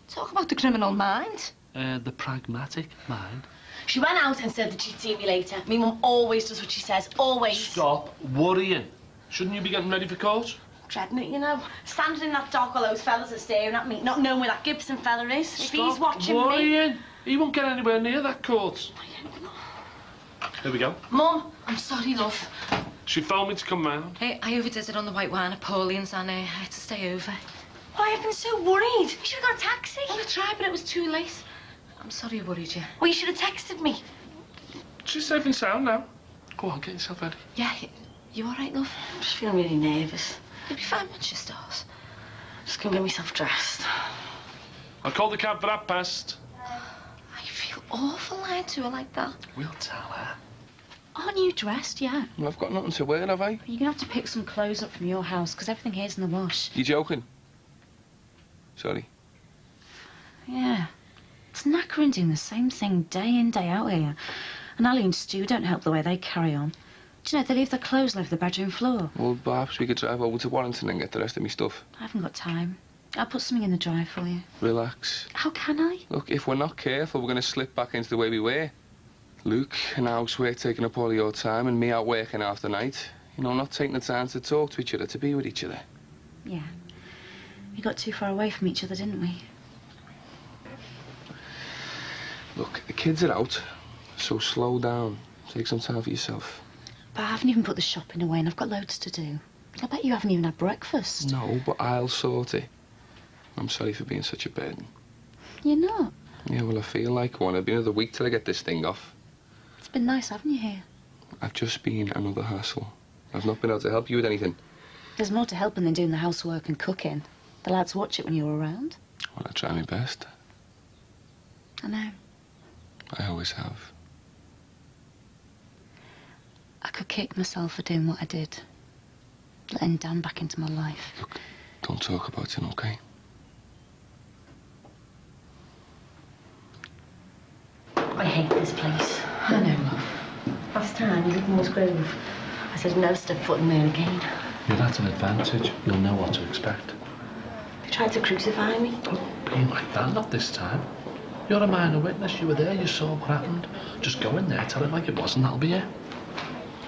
Talk about the criminal mind. The pragmatic mind. She went out and said that she'd see me later. Me mum always does what she says, always. Stop worrying. Shouldn't you be getting ready for court? Dreading it, you know. Standing in that dock while those fellas are staring at me, not knowing where that Gibson fella is. If he's watching worrying. me... He won't get anywhere near that court. Here we go. Mum, I'm sorry, love. She phoned me to come round. I overdid it on the white wine at Pauline's and I had to stay over. why, I've been so worried. You should have got a taxi. Well, I tried, but it was too late. I'm sorry I worried you. Well, you should have texted me. She's safe and sound now. Go on, get yourself ready. Yeah, you all right, love? I'm just feeling really nervous. You'll be fine once you start. Just gonna get myself dressed. I'll call the cab for that past. I feel awful lying to her like that. We'll tell her. Aren't you dressed yet? Well, I've got nothing to wear, have I? You're gonna have to pick some clothes up from your house because everything here's in the wash. You joking? Sorry. Yeah. It's knackering doing the same thing day in, day out here. And Ali and Stu don't help the way they carry on. Do you know, they leave their clothes all over the bedroom floor. Well, perhaps we could drive over to Warrington and get the rest of me stuff. I haven't got time. I'll put something in the drive for you. Relax. How can I? Look, if we're not careful, we're going to slip back into the way we were. Luke and housework taking up all your time and me out working half the night. You know, not taking the time to talk to each other, to be with each other. Yeah. We got too far away from each other, didn't we? Look, the kids are out, so slow down. Take some time for yourself. But I haven't even put the shopping away and I've got loads to do. I bet you haven't even had breakfast. No, but I'll sort it. I'm sorry for being such a burden. You're not. Yeah, well, I feel like one. It'll be another week till I get this thing off. It's been nice having you here. I've just been another hassle. I've not been able to help you with anything. There's more to helping than doing the housework and cooking. The lads watch it when you're around. Well, I try my best. I know. I always have. I could kick myself for doing what I did. Letting Dan back into my life. Look, don't talk about it, okay? I hate this place. I know, love. Last time, you Moores Grove, I said no step foot in there again. Yeah, that's an advantage. You'll know what to expect. They tried to crucify me. Don't be like that, not this time. You're a minor witness, you were there, you saw what happened. Just go in there, tell it like it was, and that'll be it.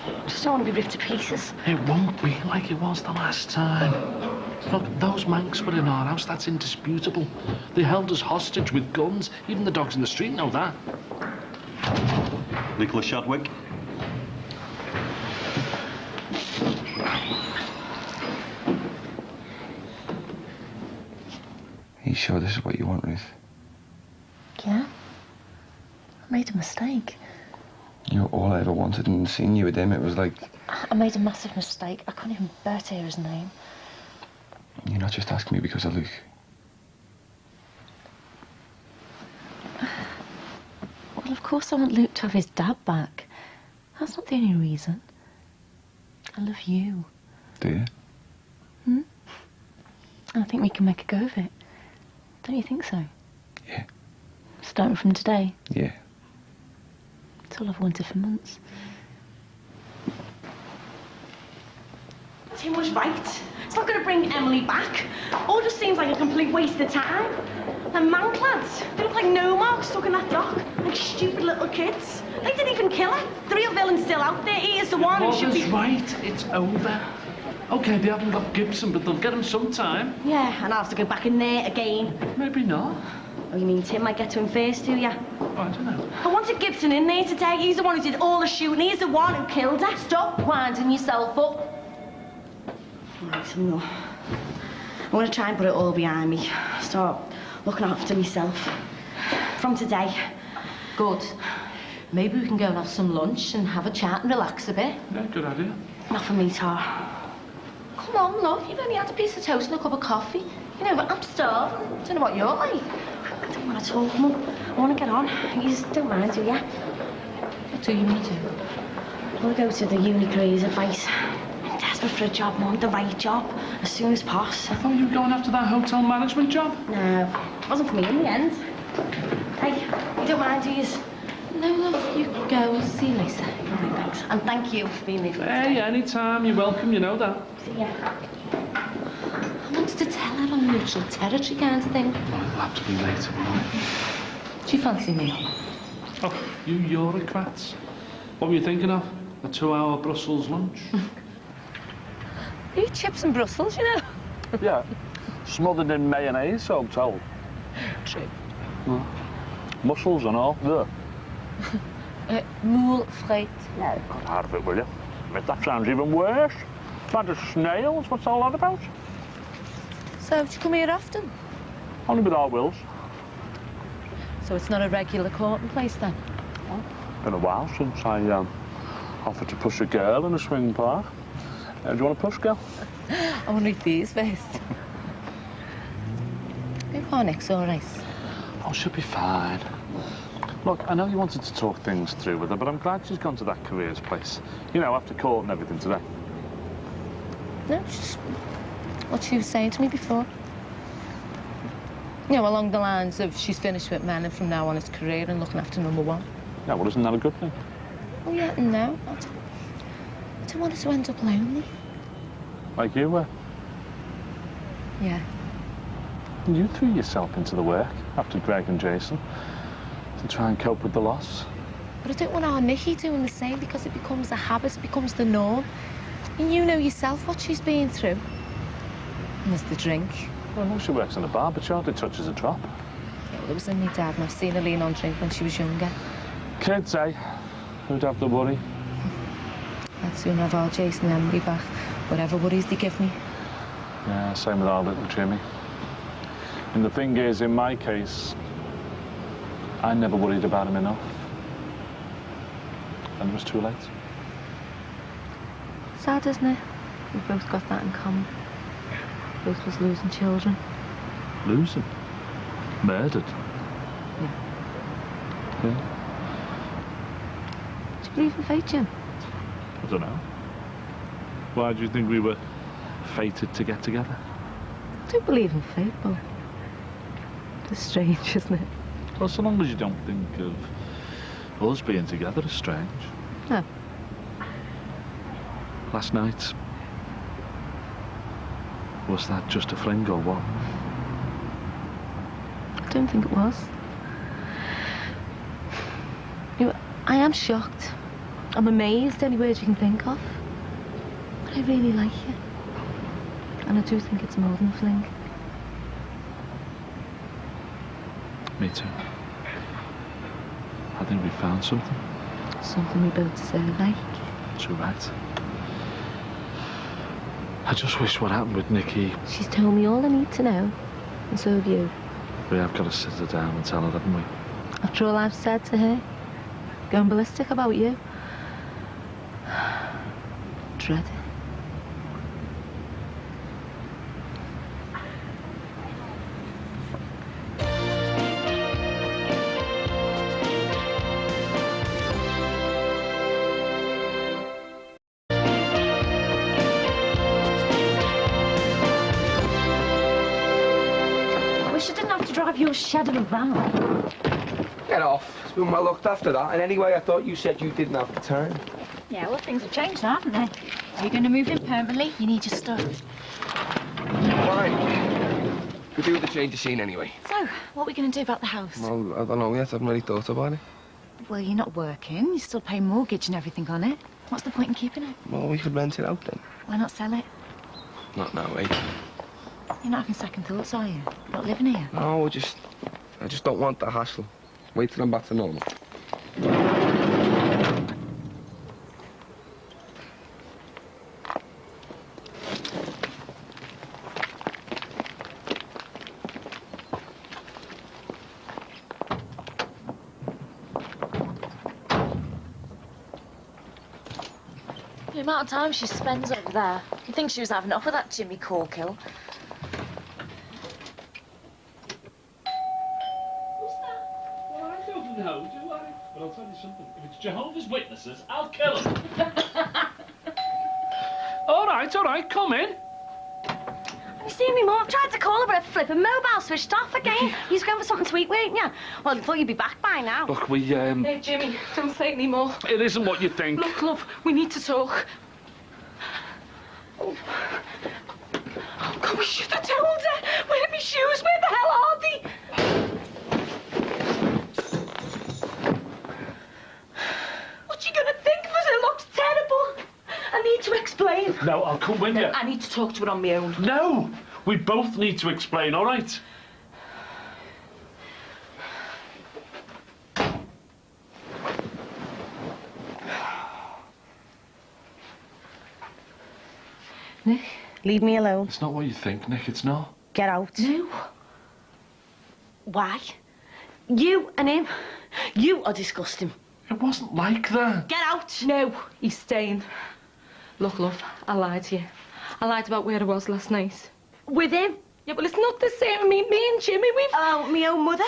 I just don't want to be ripped to pieces. It won't be like it was the last time. Look, those Mancs were in our house, that's indisputable. They held us hostage with guns. Even the dogs in the street know that. Nicholas Shadwick. Are you sure this is what you want, Ruth? Yeah? I made a mistake. You know, all I ever wanted, and seeing you with him, it was like... I made a massive mistake. I couldn't even bear to hear his name. You're not just asking me because of Luke. Well, of course I want Luke to have his dad back. That's not the only reason. I love you. Do you? Hmm? And I think we can make a go of it. Don't you think so? Yeah. Starting from today. Yeah. It's all I've wanted for months. Tim was right. It's not going to bring Emily back. All just seems like a complete waste of time. And Manc lads, they look like no-marks stuck in that dock. Like stupid little kids. They didn't even kill her. The real villain's still out there. He is the one who should be... right, it's over. OK, they haven't got Gibson, but they'll get him sometime. Yeah, and I'll have to go back in there again. Maybe not. Oh, you mean Tim might get to him first, do ya? Oh, I don't know. I wanted Gibson in there today. He's the one who did all the shooting. He's the one who killed her. Stop winding yourself up. Right, I'm going to try and put it all behind me. Start looking after myself. From today. Good. Maybe we can go and have some lunch and have a chat and relax a bit. Yeah, good idea. Not for me, Tar. Come on, love. You've only had a piece of toast and a cup of coffee. You know, but I'm starving. Don't know what you're like. I don't want to talk, Mum. I want to get on. You just don't mind, do ya? What do you want to do? I want to go to the uni careers advice. I'm desperate for a job, Mum. The right job. As soon as possible. I thought you were going after that hotel management job. No, it wasn't for me in the end. Hey, you don't mind, do you? No, love. You go. I'll see you later. All right, thanks. And thank you for being there for me Hey, today. anytime. You're welcome, you know that. See ya. I wanted to tell her on neutral territory kind of thing. Well, it'll have to be later, won't it? Do you fancy me? Oh, You Eurocrats. What were you thinking of? A 2-hour Brussels lunch? Eat chips in Brussels, you know. Yeah. Smothered in mayonnaise, so I'm told. True. Well, mussels and all. Yeah. Moule frite. Oh, God, out of it, will you? That sounds even worse. Bad as snails. What's all that about? So, do you come here often? Only with our wills. So it's not a regular courting place then? Been a while since I offered to push a girl in a swing park. Do you want to push, girl? I want to eat these first. Hope our neck's all right. Oh, she'll be fine. Look, I know you wanted to talk things through with her, but I'm glad she's gone to that careers place. You know, after court and everything today. No, it's just what she was saying to me before. You know, along the lines of she's finished with men and from now on it's career and looking after number one. Yeah, well, isn't that a good thing? Oh, yeah, no. I don't want her to end up lonely. Like you were. Yeah. You threw yourself into the work after Greg and Jason to try and cope with the loss. But I don't want our Nikki doing the same because it becomes a habit, it becomes the norm. And you know yourself what she's been through. And there's the drink. Well, I know she works in a bar, but she hardly touches a drop. Yeah, well, it was in my dad, and I've seen her lean on drink when she was younger. Kids, eh? Who'd have the worry? I'd soon have our Jason and Emily back, whatever worries they give me. Yeah, same with our little Jimmy. And the thing is, in my case, I never worried about him enough. And it was too late. Sad, isn't it? We've both got that in common. Both of us losing children. Losing? Murdered? Yeah. Yeah. Do you believe in fate, Jim? I don't know. Why do you think we were fated to get together? I do believe in fate, but it's strange, isn't it? Well, so long as you don't think of us being together as strange. No. Last night, was that just a fling or what? I don't think it was. You know, I am shocked. I'm amazed, any words you can think of. But I really like you. And I do think it's more than a fling. Me too. I think we found something. Something we both deserve, like. Too right. I just wish what happened with Nikki. She's told me all I need to know. And so have you. We have got to sit her down and tell her, haven't we? After all I've said to her, going ballistic about you. Dread it. Drive your shed of a van. Get off. It's been well looked after, that. And anyway, I thought you said you didn't have the time. Yeah, well, things have changed now, haven't they? Are you going to move in permanently? You need your stuff. Fine. Could do with the change of scene anyway. So, what are we going to do about the house? Well, I don't know yet. I haven't really thought about it. Well, you're not working. You still pay mortgage and everything on it. What's the point in keeping it? Well, we could rent it out then. Why not sell it? Not now, eh? You're not having second thoughts, are you? Not living here? No, I just don't want the hassle. Wait till I'm back to normal. The amount of time she spends over there. You think she was having enough of that Jimmy Corkill? No, do I? But I'll tell you something. If it's Jehovah's Witnesses, I'll kill them. All right, come in. Have you seen me, Mum? I've tried to call her, but her flipping mobile switched off again. You was going for something to eat, weren't you? Well, I thought you'd be back by now. Look, we, Hey, Jimmy, don't say any more. It isn't what you think. Look, love, we need to talk. Oh, God, we should have told her. Where are my shoes? Where the hell are they? No, I'll come with you. I need to talk to her on my own. No! We both need to explain, all right? Nick? Leave me alone. It's not what you think, Nick, it's not. Get out. No. Why? You and him. You are disgusting. It wasn't like that. Get out. No, he's staying. Look, love, I lied to you. I lied about where I was last night. With him? Yeah, but it's not the same. I mean, me and Jimmy, we've... Oh, me own mother.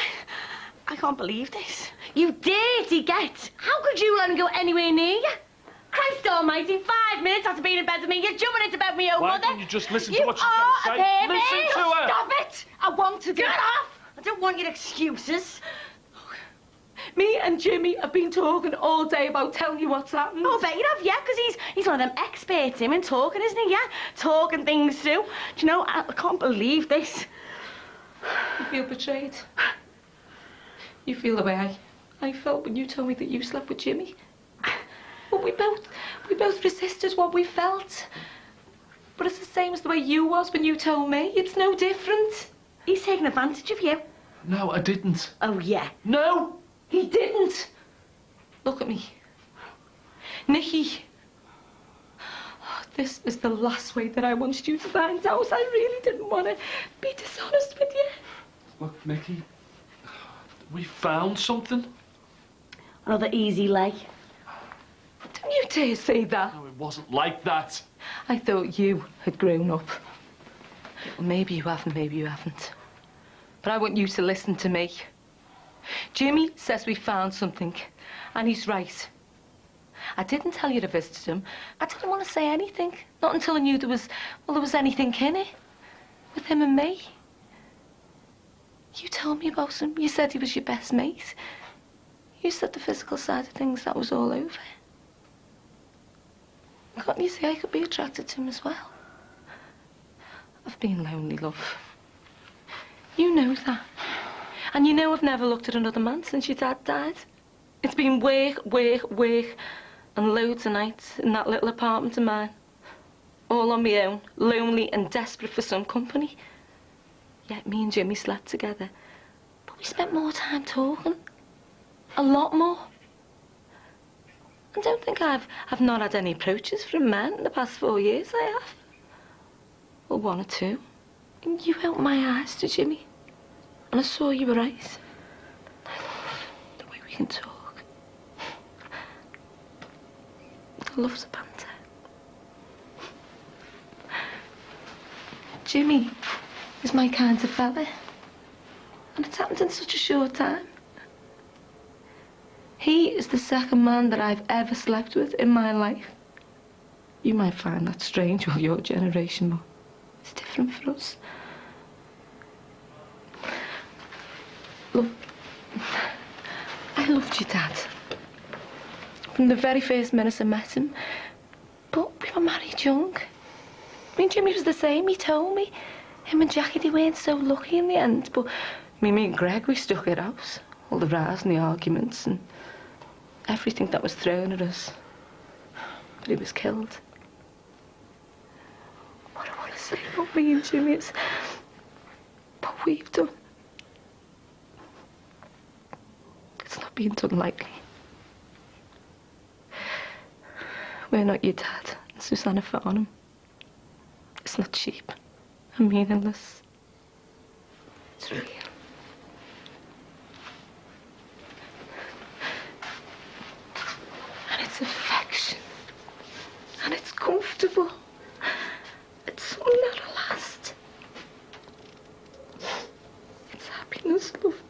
I can't believe this. You dirty get. How could you let him go anywhere near you? Christ almighty, 5 minutes after being in bed with me, you're jumping into bed with me own Why mother. don't you just listen to what she's got to say? You are a baby. Listen to her. Stop it. I want to get off. I don't want your excuses. Me and Jimmy have been talking all day about telling you what's happened. Oh, I bet you have, yeah, because he's one of them experts, him, in talking, isn't he? Yeah, talking things through. Do you know, I can't believe this. You feel betrayed. You feel the way I felt when you told me that you slept with Jimmy. But we both resisted what we felt. But it's the same as the way you was when you told me. It's no different. He's taking advantage of you. No, I didn't. Oh, yeah. No! He didn't. Look at me. Nicky. Oh, this is the last way that I wanted you to find out. I really didn't want to be dishonest with you. Look, Nicky, we found something. Another easy lay. Don't you dare say that. No, it wasn't like that. I thought you had grown up. Well, maybe you haven't, maybe you haven't. But I want you to listen to me. Jimmy says we found something, and he's right. I didn't tell you to visit him. I didn't want to say anything. Not until I knew there was anything in it. With him and me. You told me about him. You said he was your best mate. You said the physical side of things, that was all over. Can't you see I could be attracted to him as well? I've been lonely, love. You know that. And you know I've never looked at another man since your dad died. It's been work, work, work, and loads of nights in that little apartment of mine. All on my own, lonely and desperate for some company. Yet me and Jimmy slept together. But we spent more time talking. A lot more. I don't think I've not had any approaches from men in the past 4 years, I have. Well, 1 or 2. And you opened my eyes to Jimmy. And I saw you were right. I love the way we can talk. I love the banter. Jimmy is my kind of fella. And it's happened in such a short time. He is the second man that I've ever slept with in my life. You might find that strange with your generation, but it's different for us. Look, I loved your dad. From the very first minute I met him. But we were married young. Me and Jimmy was the same, he told me. Him and Jackie, they weren't so lucky in the end. But me and Greg, we stuck it out. All the rows and the arguments and everything that was thrown at us. But he was killed. What I want to say about me and Jimmy is what we've done. It's not being done lightly. We're not your dad and Susanna Farnham. It's not cheap and meaningless. It's real. And it's affection. And it's comfortable. It's something that'll last. It's happiness, love.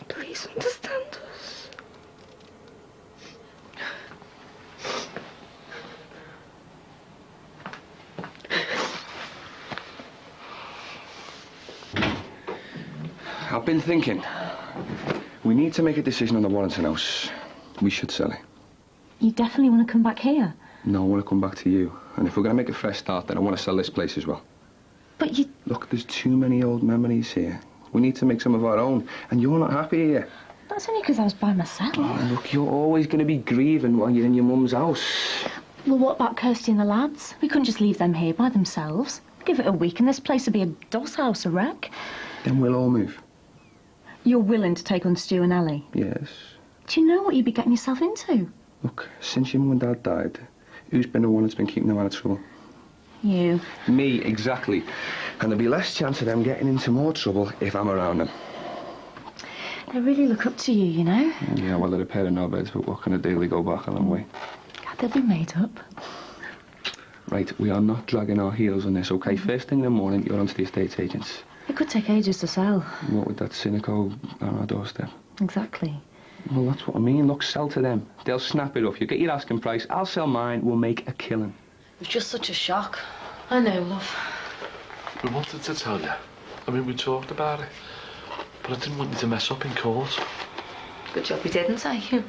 Please understand us. I've been thinking. We need to make a decision on the Warrington house. We should sell it. You definitely want to come back here? No, I want to come back to you. And if we're going to make a fresh start, then I want to sell this place as well. But you... Look, there's too many old memories here. We need to make some of our own. And you're not happy here. That's only because I was by myself. Oh, look, you're always going to be grieving while you're in your mum's house. Well, what about Kirsty and the lads? We couldn't just leave them here by themselves. Give it a week and this place would be a doss house, a wreck. Then we'll all move. You're willing to take on Stu and Ellie? Yes. Do you know what you'd be getting yourself into? Look, since your mum and dad died, who's been the one that's been keeping them out of trouble? You. Me, exactly. And there'll be less chance of them getting into more trouble if I'm around them. They really look up to you, you know? Yeah, well, they're a pair of knobheads, but what can I do? They go back a long way. God, they'll be made up. Right, we are not dragging our heels on this, OK? First thing in the morning, you're onto the estate agents. It could take ages to sell. What with that cynical on our doorstep? Exactly. Well, that's what I mean. Look, sell to them. They'll snap it up. You get your asking price. I'll sell mine. We'll make a killing. It was just such a shock. I know, love. We wanted to tell you. I mean, we talked about it. But I didn't want you to mess up in court. Good job we didn't, you?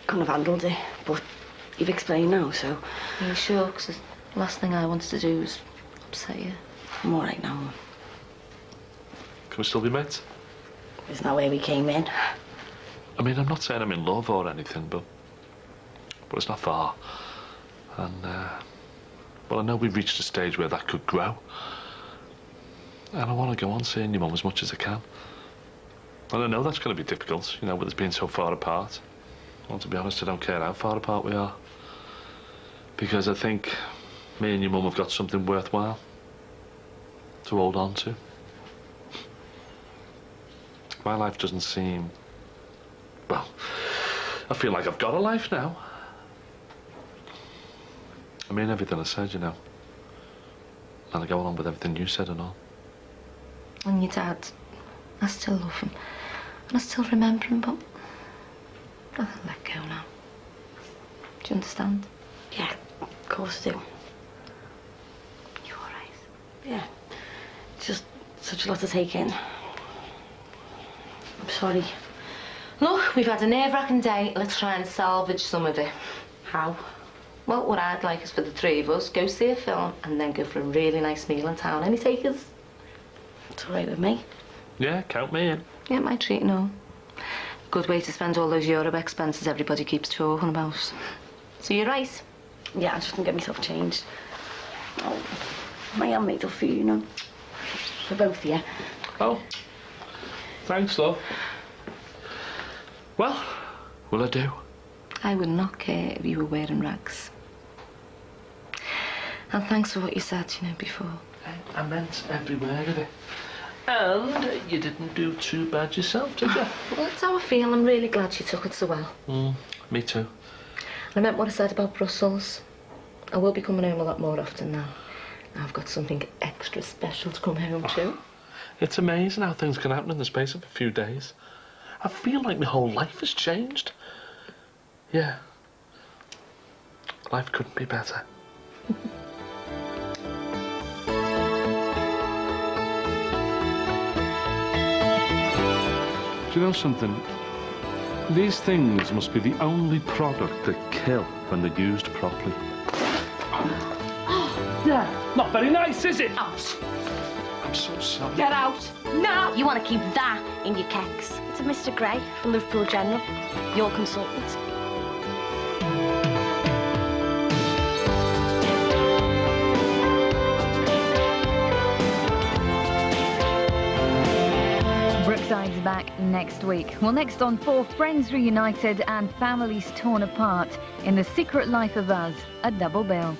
Couldn't have handled it, but you've explained now, so... Are you sure? Because the last thing I wanted to do was upset you. I'm all right now. Can we still be mates? Isn't that where we came in? I mean, I'm not saying I'm in love or anything, but it's not far. And, well, I know we've reached a stage where that could grow. And I want to go on seeing your mum as much as I can. And I know that's going to be difficult, you know, with us being so far apart. Well, to be honest, I don't care how far apart we are. Because I think me and your mum have got something worthwhile to hold on to. My life doesn't seem... Well, I feel like I've got a life now. I mean everything I said, you know. And I go along with everything you said and all. And your dad, I still love him. And I still remember him, but I can let go now. Do you understand? Yeah, of course I do. You all right? Yeah. It's just such a lot to take in. I'm sorry. Look, we've had a nerve-wracking day. Let's try and salvage some of it. How? Well, what I'd like is for the three of us, go see a film and then go for a really nice meal in town. Any takers? It's all right with me. Yeah, count me in. Yeah, my treat and all. Good way to spend all those Euro expenses everybody keeps talking about. So you're right? Yeah, I just can get myself changed. Oh, I am made up for you, you know. For both of you. Oh. Thanks, love. Well, will I do? I would not care if you were wearing rags. And thanks for what you said, you know, before. I meant every word of it. And you didn't do too bad yourself, did you? Well, that's how I feel. I'm really glad she took it so well. Me too. I meant what I said about Brussels. I will be coming home a lot more often now. I've got something extra special to come home to. It's amazing how things can happen in the space of a few days. I feel like my whole life has changed. Yeah. Life couldn't be better. Do you know something? These things must be the only product that kill when they're used properly. Yeah, not very nice, is it? Out. I'm so sorry. Get out. No. You want to keep that in your kecks. It's a Mr. Gray from Liverpool General, your consultant. Brookside's back next week. Well, next on 4, friends reunited and families torn apart in The Secret Life of Us, a double bill.